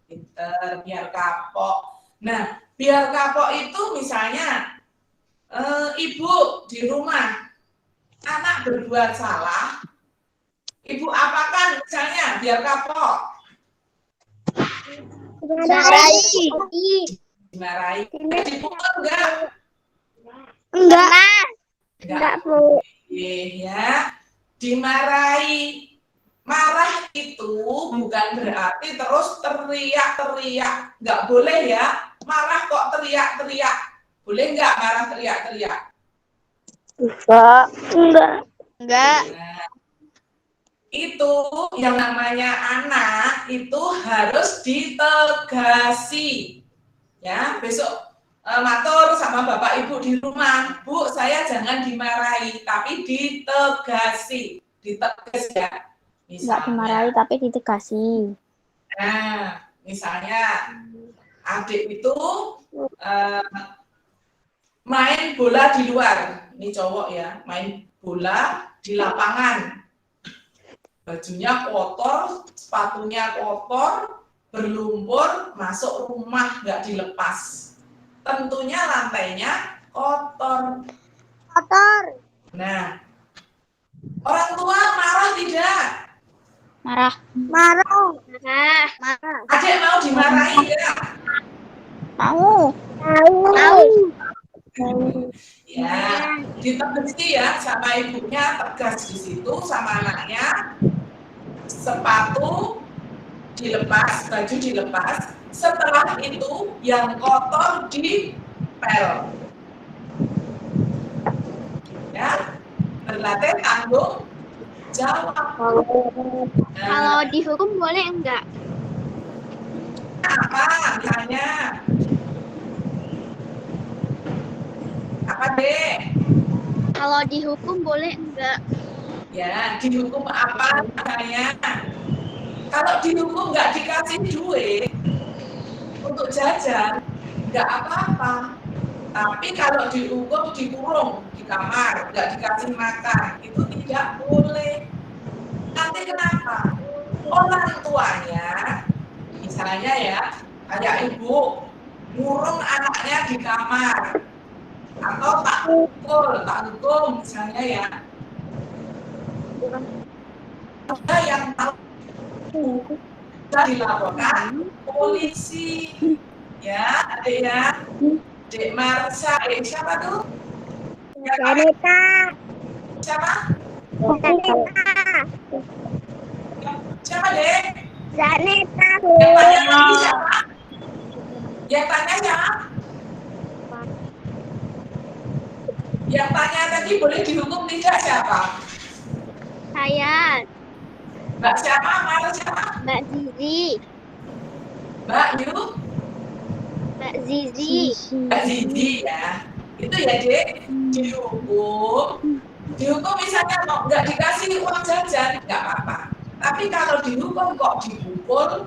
Pinter, biar kapok. Nah, biar kapok itu misalnya ibu di rumah, anak berbuat salah, ibu apakan misalnya biar kapok? Dimarahi. Dimarahi. Dipukul enggak? Enggak, Bu. Ya, dimarahi. Marah itu bukan berarti terus teriak-teriak. Nggak boleh ya. Marah kok teriak-teriak. Boleh nggak marah teriak-teriak? Enggak. Enggak. Nah, itu yang namanya anak itu harus ditegasi. Ya, besok matur sama Bapak Ibu di rumah. Bu, saya jangan dimarahi, tapi ditegasi. Ditegas ya. Enggak dimarahi tapi ditegasi. Nah, misalnya adik itu main bola di luar, ini cowok ya, main bola di lapangan, bajunya kotor, sepatunya kotor, berlumpur, masuk rumah nggak dilepas, tentunya lantainya kotor. Nah, orang tua marah tidak? Marah. Adik mau dimarahi ya? Mau. Ya, ditegesi ya sama ibunya, tegas di situ sama anaknya. Sepatu dilepas, baju dilepas. Setelah itu yang kotor dipel. Ya, berlatih tanggung jawab. Kalau dihukum boleh enggak? Apa misalnya? Apa deh? Kalau dihukum boleh enggak? Ya, dihukum apa misalnya? Kalau dihukum nggak dikasih duit untuk jajan, nggak apa-apa. Tapi kalau dihukum dikurung di kamar, nggak dikasih makan, itu tidak boleh. Nanti kenapa? Orang tuanya, misalnya ya, kayak ibu, ngurung anaknya di kamar, atau tak hukum misalnya ya. Ada yang tahu sudah dilaporkan polisi, ya, adik ya. Dek Marsha, siapa tuh? Janeta. Siapa? Siapa dek? Janeta. Yang tanya tadi siapa? Yang tanya siapa? Yang tanya tadi boleh dihukum tidak siapa? Saya. Mbak siapa? Maru siapa? Mbak Zizi. Mbak Yu? Mbak Zizi. Mbak Zizi ya. Itu ya dek, dihukum. Dihukum misalnya kok nggak dikasih uang jajan, nggak apa-apa. Tapi kalau dihukum kok dipukul,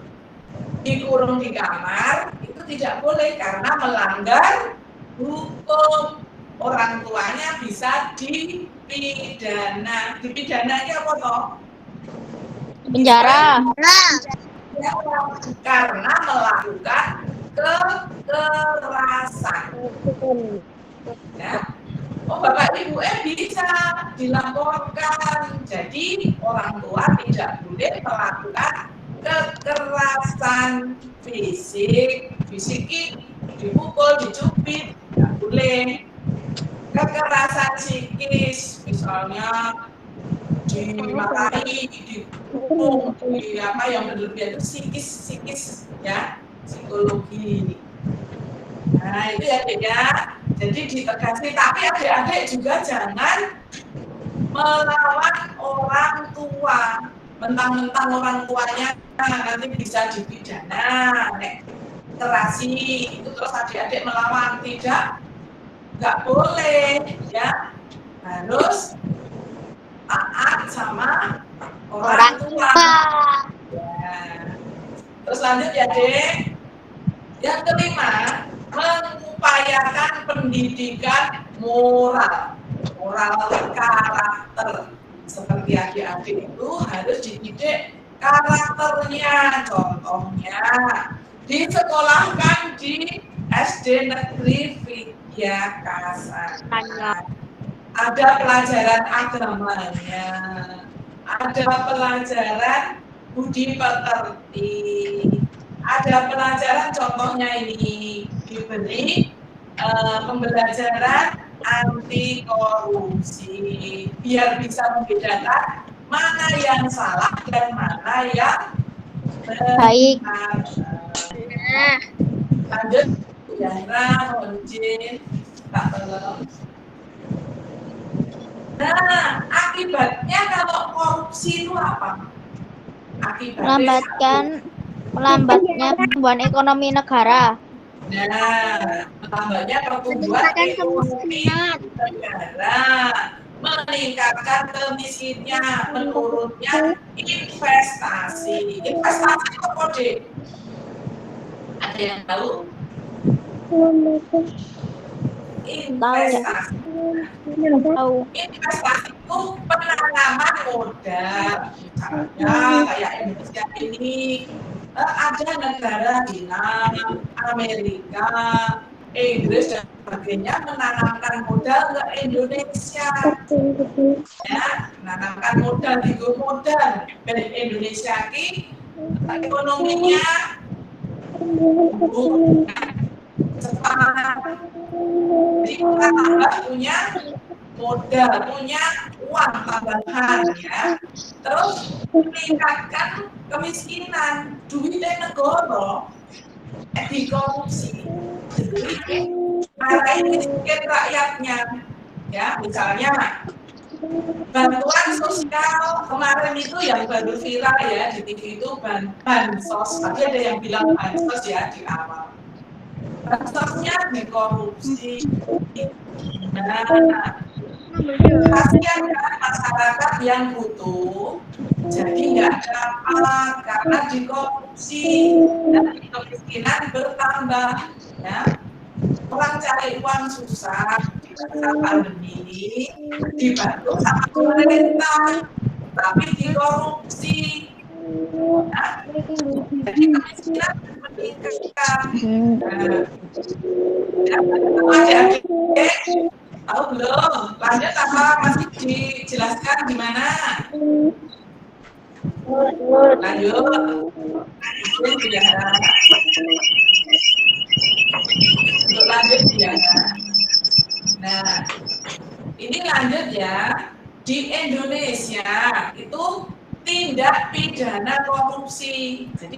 dikurung di kamar, itu tidak boleh karena melanggar hukum. Orang tuanya bisa dipidana. Dipidananya apa toh? Penjara. Karena melakukan kekerasan. Ya. Oh, Bapak Ibu bisa dilaporkan. Jadi orang tua tidak boleh melakukan kekerasan fisik, dipukul, dicubit, tidak boleh. Kekerasan psikis, misalnya dimarahi, dihukum, apa yang berlebihan itu psikis ya, psikologi. Nah itu ya Dek ya. Jadi ditegaskan, tapi adik-adik juga jangan melawan orang tua. Mentang-mentang orang tuanya nanti bisa dipidana, kerasi itu terus adik-adik melawan, nggak boleh ya. Harus taat sama orang tua. Ya. Terus lanjut ya Dek. Yang kelima, mengupayakan pendidikan moral karakter. Seperti adik-adik itu harus dididik karakternya. Contohnya disekolahkan di SD Negeri Vidya Kasana. Ada pelajaran agamanya, ada pelajaran budi pekerti, ada pelajaran contohnya ini diberi pembelajaran anti korupsi biar bisa membedakan mana yang salah dan mana yang Baik. Lanjut, Yara, mohon izin, tak tolong. Nah, akibatnya kalau korupsi itu apa? Akibatnya Melambatnya pertumbuhan ekonomi negara. Nah, melambatnya pertumbuhan ekonomi negara, meningkatkan kemiskinan, menurunnya investasi. Investasi itu kode. Ada yang tahu? Investasi. Investasi itu penanaman modal. Misalnya kayak Indonesia ini ada negara China, Amerika, Inggris dan sebagainya menanamkan modal ke Indonesia. Ya, menanamkan modal di modal dari Indonesia ini ekonominya cepat. Jadi tambah punya modal, punya uang tambahan ya. Terus meningkatkan kemiskinan, duitnya negara dikorupsi. Jadi marahin miskin rakyatnya. Ya, misalnya bantuan sosial kemarin itu yang baru viral ya di TV itu bansos. Tadi ada yang bilang bansos ya di awal. Bansosnya dikorupsi. Nah, kasihan kan masyarakat yang butuh, jadi nggak dapat karena dikorupsi dan kemiskinan bertambah. Ya. Orang cari uang susah di masa pandemi, dibantu sama pemerintah, tapi dikorupsi. Nah, jadi kemiskinan meningkat. Adik-adik tahu belum? Lanjut apa masih dijelaskan di mana? Lanjut. Untuk lanjut ya. Nah, ini lanjut ya. Di Indonesia itu tindak pidana korupsi. Jadi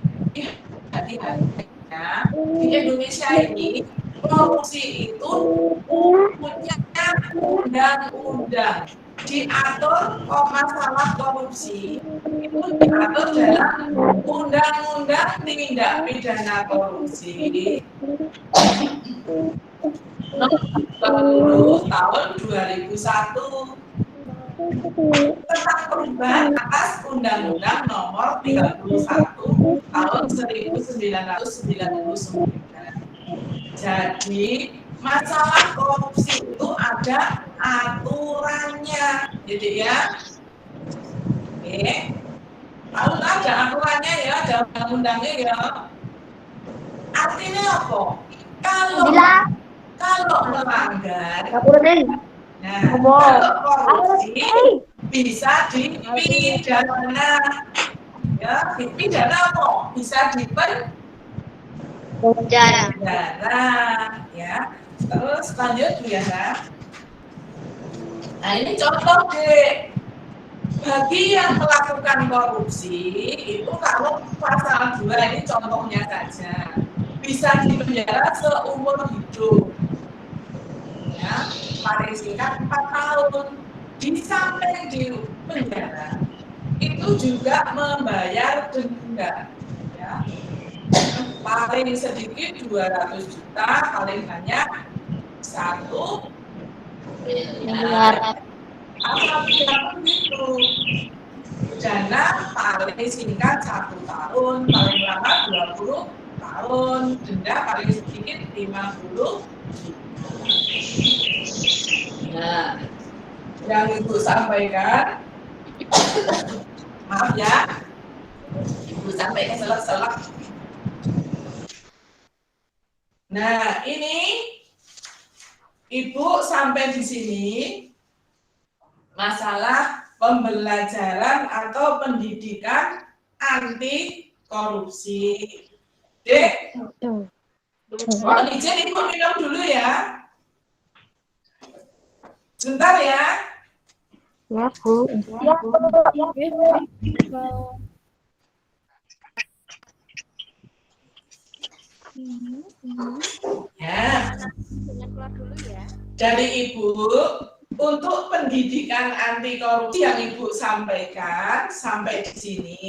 hati-hati ya. Di Indonesia ini korupsi itu punya undang-undang, diatur masalah korupsi itu diatur dalam undang-undang tindak pidana korupsi nomor 40 tahun 2001 tentang perubahan atas undang-undang nomor 31 tahun 1999. Jadi masalah korupsi itu ada aturannya, gitu ya. Oke. Kalau ada aturannya ya, ada undang-undangnya ya. Artinya apa? Kalau melanggar, nah, kalau korupsi bisa dipidana. Ya, dipidana apa? Bisa dipidana, ya. Terus lanjut ya. Nah, ini contoh deh. Bagi yang melakukan korupsi itu kalau pasal 2 ini contohnya saja bisa dipenjara seumur hidup, ya, paling singkat 4 tahun. Di samping di penjara itu juga membayar denda, ya, paling sedikit 200 juta, paling banyak 1 miliar. Asal tidak begitu. Dana paling singkat 1 tahun, paling lama 20 tahun, denda paling sedikit 50 juta. Nah, yang Ibu sampaikan, maaf ya, Ibu sampaikan selek-selek. Nah, ini Ibu sampai di sini masalah pembelajaran atau pendidikan anti korupsi. Dek, mohon izin Ibu minum dulu ya. Sebentar ya. Ya, Bu. Ya. Keluar dulu ya. Dari Ibu, untuk pendidikan anti korupsi yang Ibu sampaikan sampai di sini.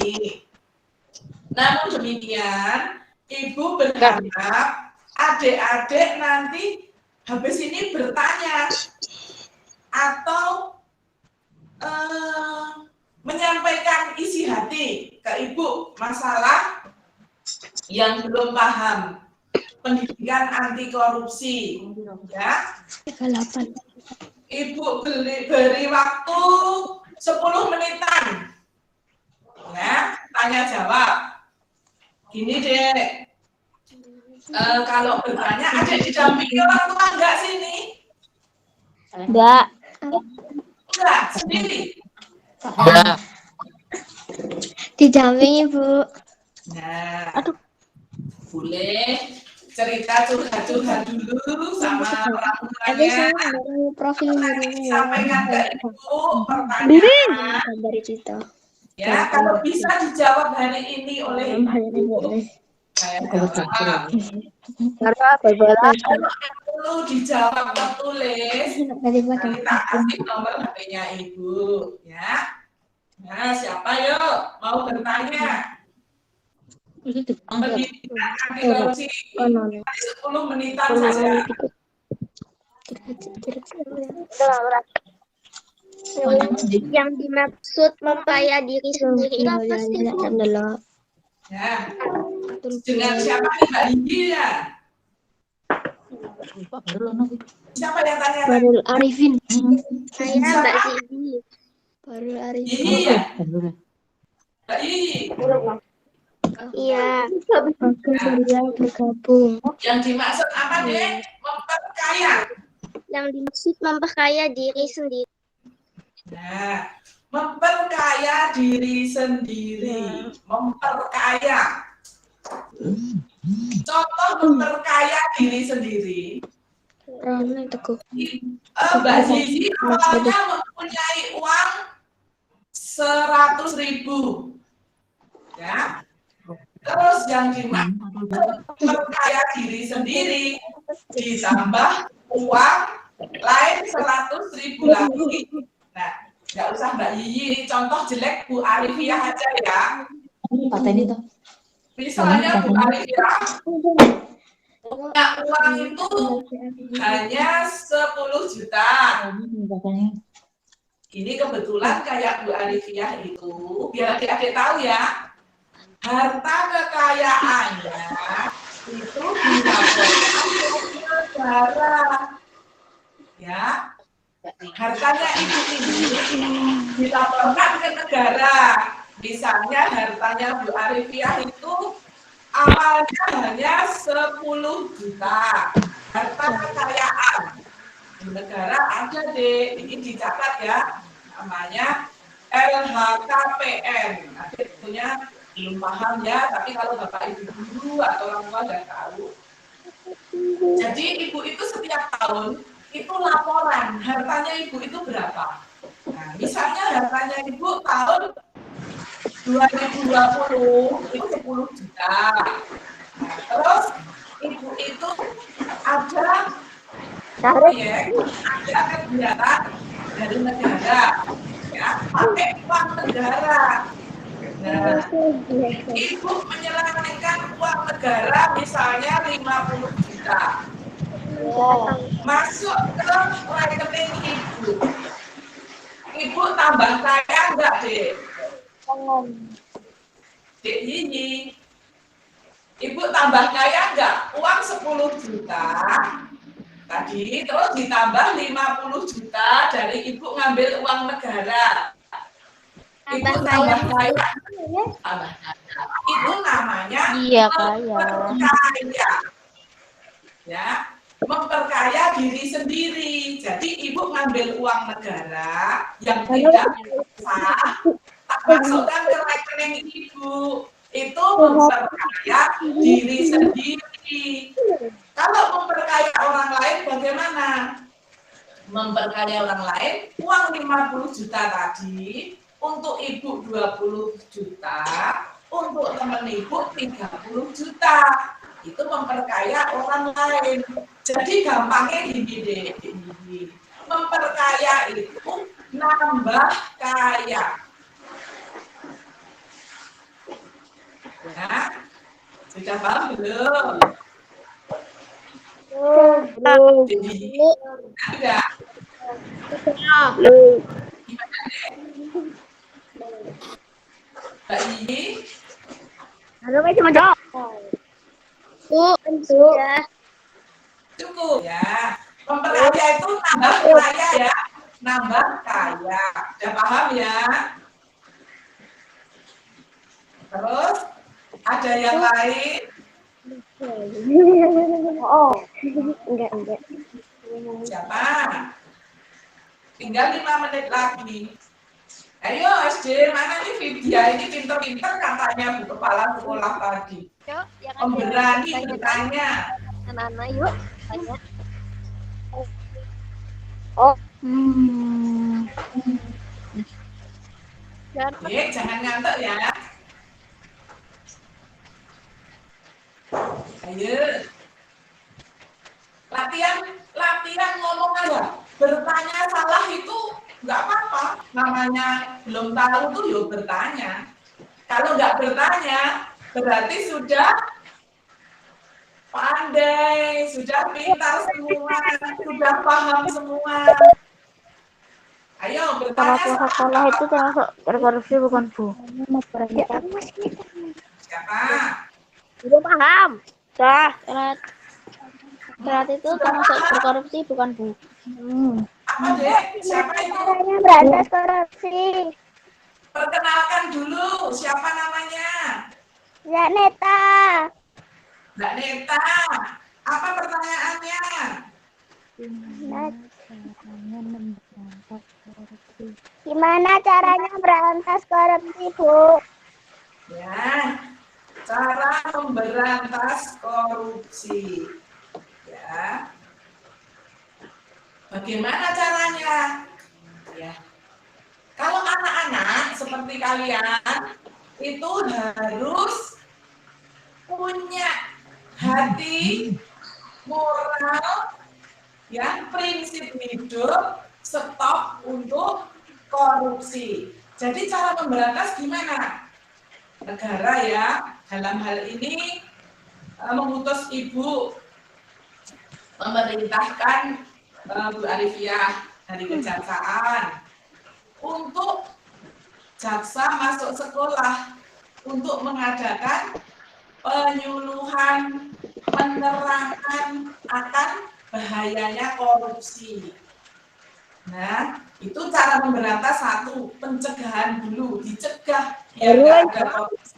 Namun demikian, Ibu berharap adik-adik nanti habis ini bertanya atau menyampaikan isi hati ke Ibu masalah yang belum paham pendidikan anti korupsi, ya. Ibu beri waktu 10 menitan, ya, tanya jawab. Gini deh, kalau bertanya ada didampingi orang tua enggak sini? Enggak. Enggak, sendiri. Didampingi, Bu. Nah, boleh cerita curhat-curhat dulu sama orang tuanya. Profil Sampaikan ke Ibu pertanyaan. dari kita. Ya, kalau bisa dijawab hari ini oleh Ibu. Kalau perlu dijawab tertulis, kita kasih nomor HP-nya Ibu, ya. Nah, siapa yuk mau bertanya? Pendidikan anti korupsi 10 menitan saja. Yang dimaksud memperkaya diri sendiri itu apa sih, Bu? Ya. Dengan siapa nih, Mbak Indi ya? Siapa yang tanya? Barul Arifin. Saya Mbak Sidi. Barul Arifin. Indi ya? Mbak Indi. Iya. Surya bergabung. Yang dimaksud apa deh? Memperkaya. Yang dimaksud memperkaya diri sendiri. Nah, memperkaya diri sendiri. Memperkaya. Contoh memperkaya diri sendiri. Rana Teguh. Mbak Zizi awalnya mempunyai uang 100.000. Ya. Terus yang dimaksud memperkaya diri sendiri ditambah uang lain 100.000 lagi. Nah, nggak usah Mbak Yiyi, contoh jelek Bu Arifiyah aja ya. Misalnya Bu Arifiyah punya uang itu hanya 10 juta. Ini kebetulan kayak Bu Arifiyah itu, biar adik-adik tahu ya, harta kekayaannya itu dilaporkan ke negara. Ya, hartanya ibu ini dilaporkan ke negara. Misalnya hartanya Bu Arifiah itu awalnya hanya 10 juta. Harta kekayaan di negara ada deh, ini dicatat ya, namanya LHKPN. Nanti punya belum paham ya, tapi kalau Bapak Ibu guru atau orang tua sudah tahu. Jadi ibu itu setiap tahun itu laporan hartanya ibu itu berapa. Nah, misalnya hartanya ibu tahun 2020 itu 10 juta. Nah, terus ibu itu ada proyek, ada kegiatan dari negara, ya, pakai uang negara. Nah, ibu menyelesaikan uang negara misalnya 50 juta. Masuk ke rekening ibu. Ibu tambah kaya enggak, Dek? Dek Yini. Ibu tambah kaya enggak? Uang 10 juta. Tadi terus ditambah 50 juta dari ibu ngambil uang negara. Ibu tambah kaya. Itu namanya memperkaya. Ya, memperkaya diri sendiri. Jadi ibu ngambil uang negara yang tidak sah, tak masukkan ke rekening ibu. Itu memperkaya diri sendiri. Kalau memperkaya orang lain bagaimana? Memperkaya orang lain, uang 50 juta tadi untuk ibu 20 juta, untuk teman ibu 30 juta. Itu memperkaya orang lain. Jadi gampangnya gini deh. Memperkaya itu nambah kaya. Ya, sudah paham belum? Jadi, ada. Mbak Ini? Sudah. Cukup ya. Memperkaya itu nambah kaya ya. Nambah kaya. Sudah paham ya? Terus, ada yang lain? Enggak. Siapa? Tinggal 5 menit lagi. Ayo SD, mana nih Vidya? Ini pinter-pinter katanya Bu Kepala Sekolah tadi. Yuk, yang Pemberani bertanya. anak-anak yuk, tanya. Jangan ngantuk ya. Ayo. Latihan ngomong aja. Bertanya salah itu nggak apa-apa. Namanya belum tahu tuh yuk bertanya. Kalau nggak bertanya, berarti sudah pandai, sudah pintar semua, sudah paham semua. Ayo bertanya. Sekolah itu termasuk korupsi bukan Bu? Siapa? Belum paham. Berat itu termasuk berkorupsi bukan Bu? Apa dek? Siapa itu? Caranya berantas korupsi. Perkenalkan dulu, siapa namanya? Ya Neta. Mbak Neta. Apa pertanyaannya? Gimana caranya berantas korupsi, Bu? Ya, cara memberantas korupsi. Ya. Bagaimana caranya? Ya. Kalau anak-anak seperti kalian itu harus punya hati moral, ya, prinsip hidup, stop untuk korupsi. Jadi cara memberantas gimana? Negara ya, dalam hal ini mengutus Ibu memerintahkan Bu Arifiah dari Kejaksaan untuk jaksa masuk sekolah untuk mengadakan penyuluhan penerangan akan bahayanya korupsi. Nah, itu cara memberantas satu, pencegahan dulu, dicegah biar nggak ada korupsi.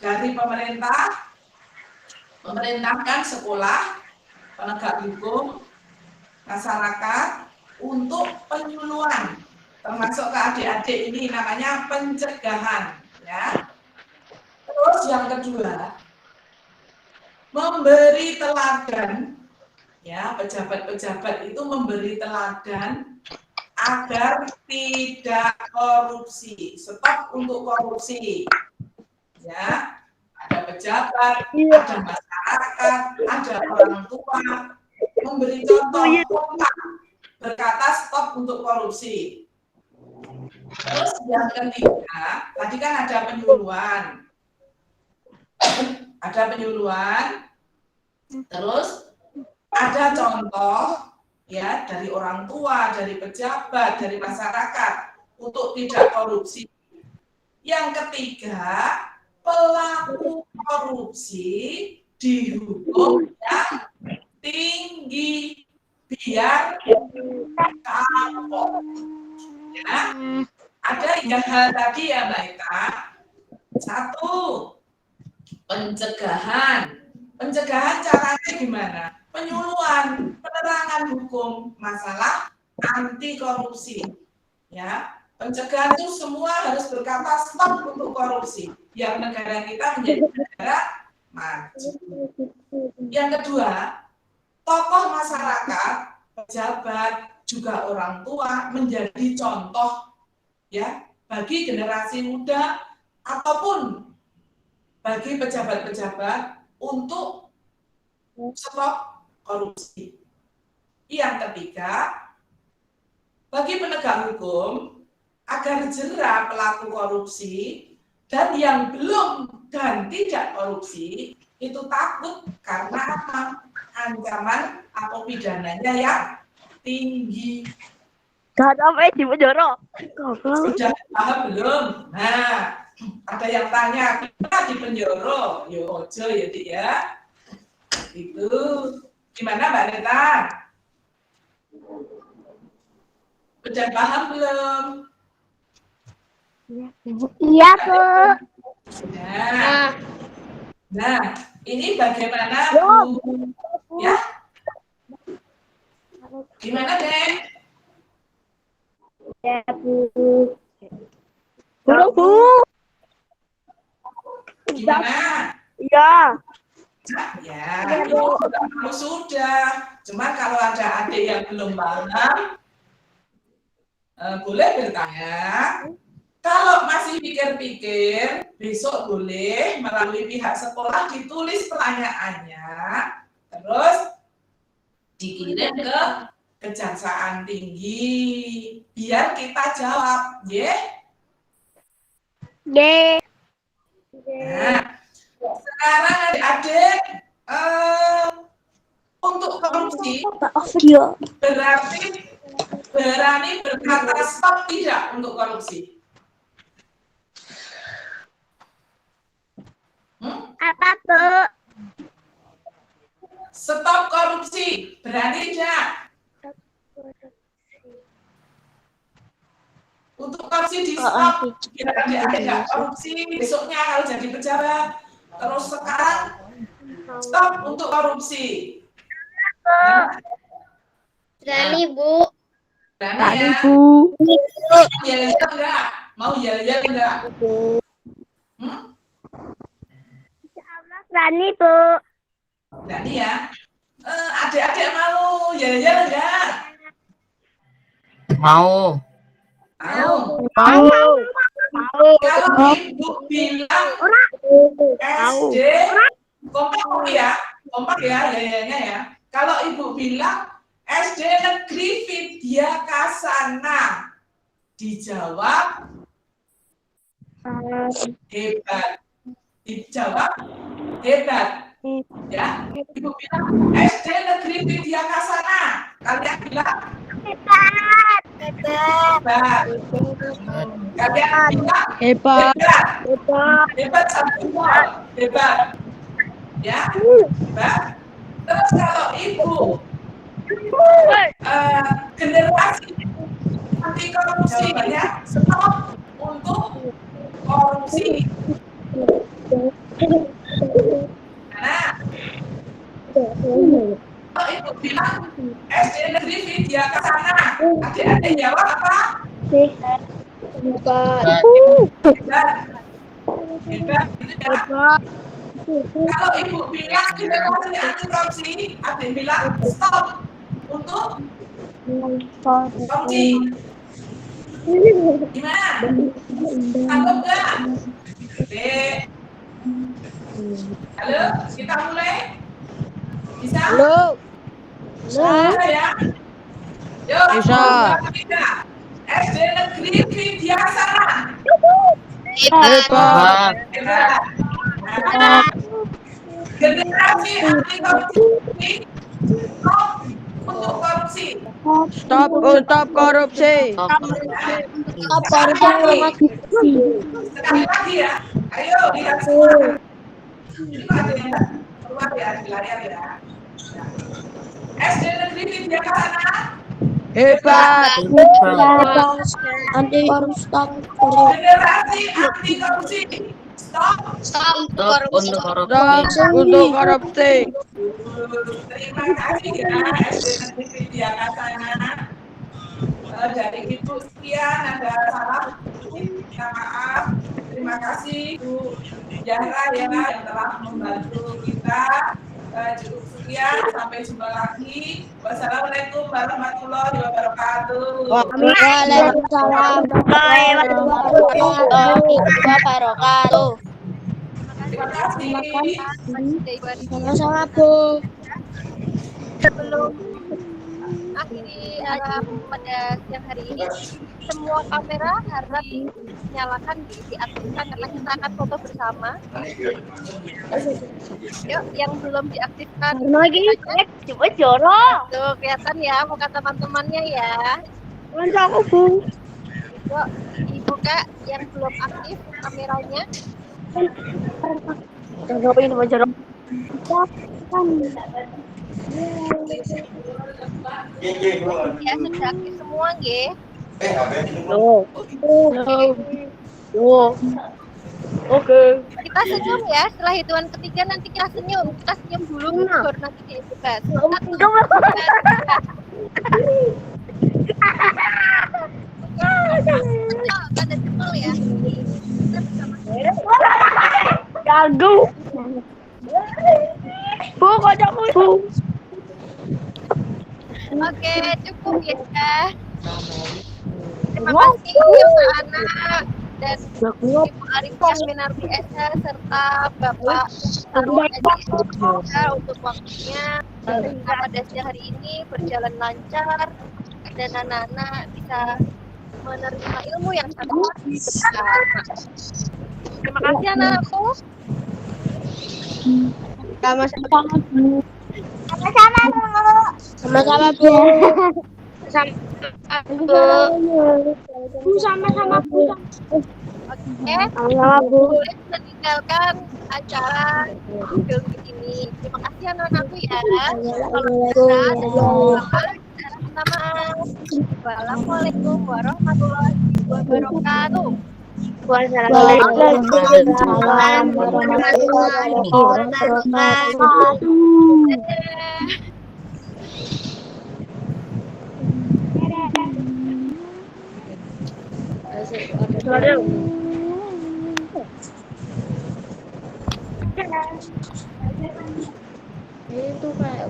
Dari pemerintah, memerintahkan sekolah, penegak hukum, masyarakat untuk penyuluhan, termasuk ke adik-adik ini namanya pencegahan, ya. Terus yang kedua, memberi teladan, ya, pejabat-pejabat itu memberi teladan agar tidak korupsi, stop untuk korupsi, ya. Ada pejabat, ada masyarakat, ada orang tua, memberi contoh berkata stop untuk korupsi. Terus yang ketiga, tadi kan ada penyuluhan, terus ada contoh ya dari orang tua, dari pejabat, dari masyarakat untuk tidak korupsi. Yang ketiga, pelaku korupsi dihukum yang tinggi biar kapok. Ya, ada 3 hal tadi ya Mbak Ita. 1, pencegahan. Pencegahan caranya gimana? Penyuluhan, penerangan hukum masalah anti korupsi. Ya, pencegahan itu semua harus berkata stop untuk korupsi. Yang negara kita menjadi negara maju. Yang kedua, tokoh masyarakat, pejabat, juga orang tua menjadi contoh ya bagi generasi muda ataupun bagi pejabat-pejabat untuk stop korupsi. Yang ketiga, bagi penegak hukum agar jera pelaku korupsi dan yang belum dan tidak korupsi itu takut karena apa? Ancaman atau pidananya yang tinggi. Gak sampai di penjara. Sudah paham belum? Nah, ada yang tanya, kenapa di penjara? Yo ojo ya Dik ya. Itu gimana Mbak Neta? Sudah paham belum? Iya, Bu. Nah, ini bagaimana Bu? Ya? Gimana Dek? Ya, Bu. Bu. Gimana? Iya. Ya, itu sudah. Cuma kalau ada adik yang belum paham, boleh bertanya. Kalau masih pikir-pikir, besok boleh melalui pihak sekolah ditulis pertanyaannya, terus dikirim ke Kejaksaan Tinggi, biar kita jawab, ya. Nah, sekarang adik-adik untuk korupsi berani berkata stop tidak untuk korupsi. Apa tuh? Stop korupsi, berani tidak? Untuk korupsi di stop, biar adik-adik tidak korupsi, besoknya harus jadi pejabat. Terus sekarang stop untuk korupsi. Berani, Bu. Berani ya? Yel-yel enggak? Mau yel-yel enggak? Berani, Bu. Berani ya? Adik-adik mau yel-yel enggak? Mau. Mau. Kalau ibu bilang SD, kompak ya, yel-yelnya ya. Kalau ibu bilang SD Negeri Vidya Kasana, dijawab hebat. Dijawab hebat. Ya, ibu bilang SD Negeri Vidya Kasana. Kalian bilang Hebat. Kalian bilang Hebat. hebat satu hebat. Ya, Mbak. Terus kalau Ibu generasi anti korupsi ya, stop untuk korupsi. Nah, kalau Ibu bilang SD Negeri Vidya Kasana, adik-adik jawab apa? Hebat, gitu ya. Kalau Ibu bilang generasi anti korupsi, adik bilang stop untuk korupsi. Gimana? Sanggup nggak? Dek. Halo, kita mulai? Bisa? Bisa ya? Yuk, Bisa. SD Negeri Vidya Sana. Hebat. Hebat. Generasi anti korupsi. Stop untuk korupsi. Stop untuk korupsi. Sekali lagi ya. Ayo lihat semua. Ini ada yang keluar ya di layar ya. SD Negeri Vidya Kasana. Hebat. Anti korupsi. Generasi anti korupsi. Stop. Stop untuk korupsi. Terima kasih ya SD Negeri Vidya Kasana. Dari Ibu sekian ada salah. Minta maaf. Terima kasih Bu Zahra ya yang telah membantu kita. Cukup sekian, sampai jumpa lagi. Wassalamualaikum warahmatullahi wabarakatuh. Waalaikumsalam warahmatullahi wabarakatuh. Terima kasih. Sama-sama, Bu. Sebelum akhiri pada siang hari ini, semua kamera harus dinyalakan, diaktifkan karena kita akan foto bersama. Yuk, yang belum diaktifkan Lagi coba jorok. tuh kelihatan ya muka teman-temannya ya. Lanjut aku, Bu. Yuk, dibuka yang belum aktif kameranya. Jorok ini coba jorok. Ya sudah aktif semua, nggih. Oke. Kita senyum ya, setelah hitungan ketiga nanti kita senyum dulu baru nanti dibuka. 1, tanda jempol ya. Kita bersama. Gagu. Bu, kocokmu, Bu. Oke, cukup ya. Terima kasih untuk anak dan Ibu Arifia Minarti SH serta Bapak Sarwan Aji untuk waktunya sehingga pada siang hari ini berjalan lancar dan anak-anak bisa menerima ilmu yang sangat besar. Terima kasih anakku. Sama-sama, Bu. Sama-sama, Bu. Bu, sama-sama, Bu. Oke, Sama-sama, Bu. boleh meninggalkan acara film ini. Terima kasih anak-anakku ya. Kalau bisa sama-sama. Wassalamualaikum warahmatullahi wabarakatuh. Waalaikumsalam warahmatullahi wabarakatuh. Itu kayak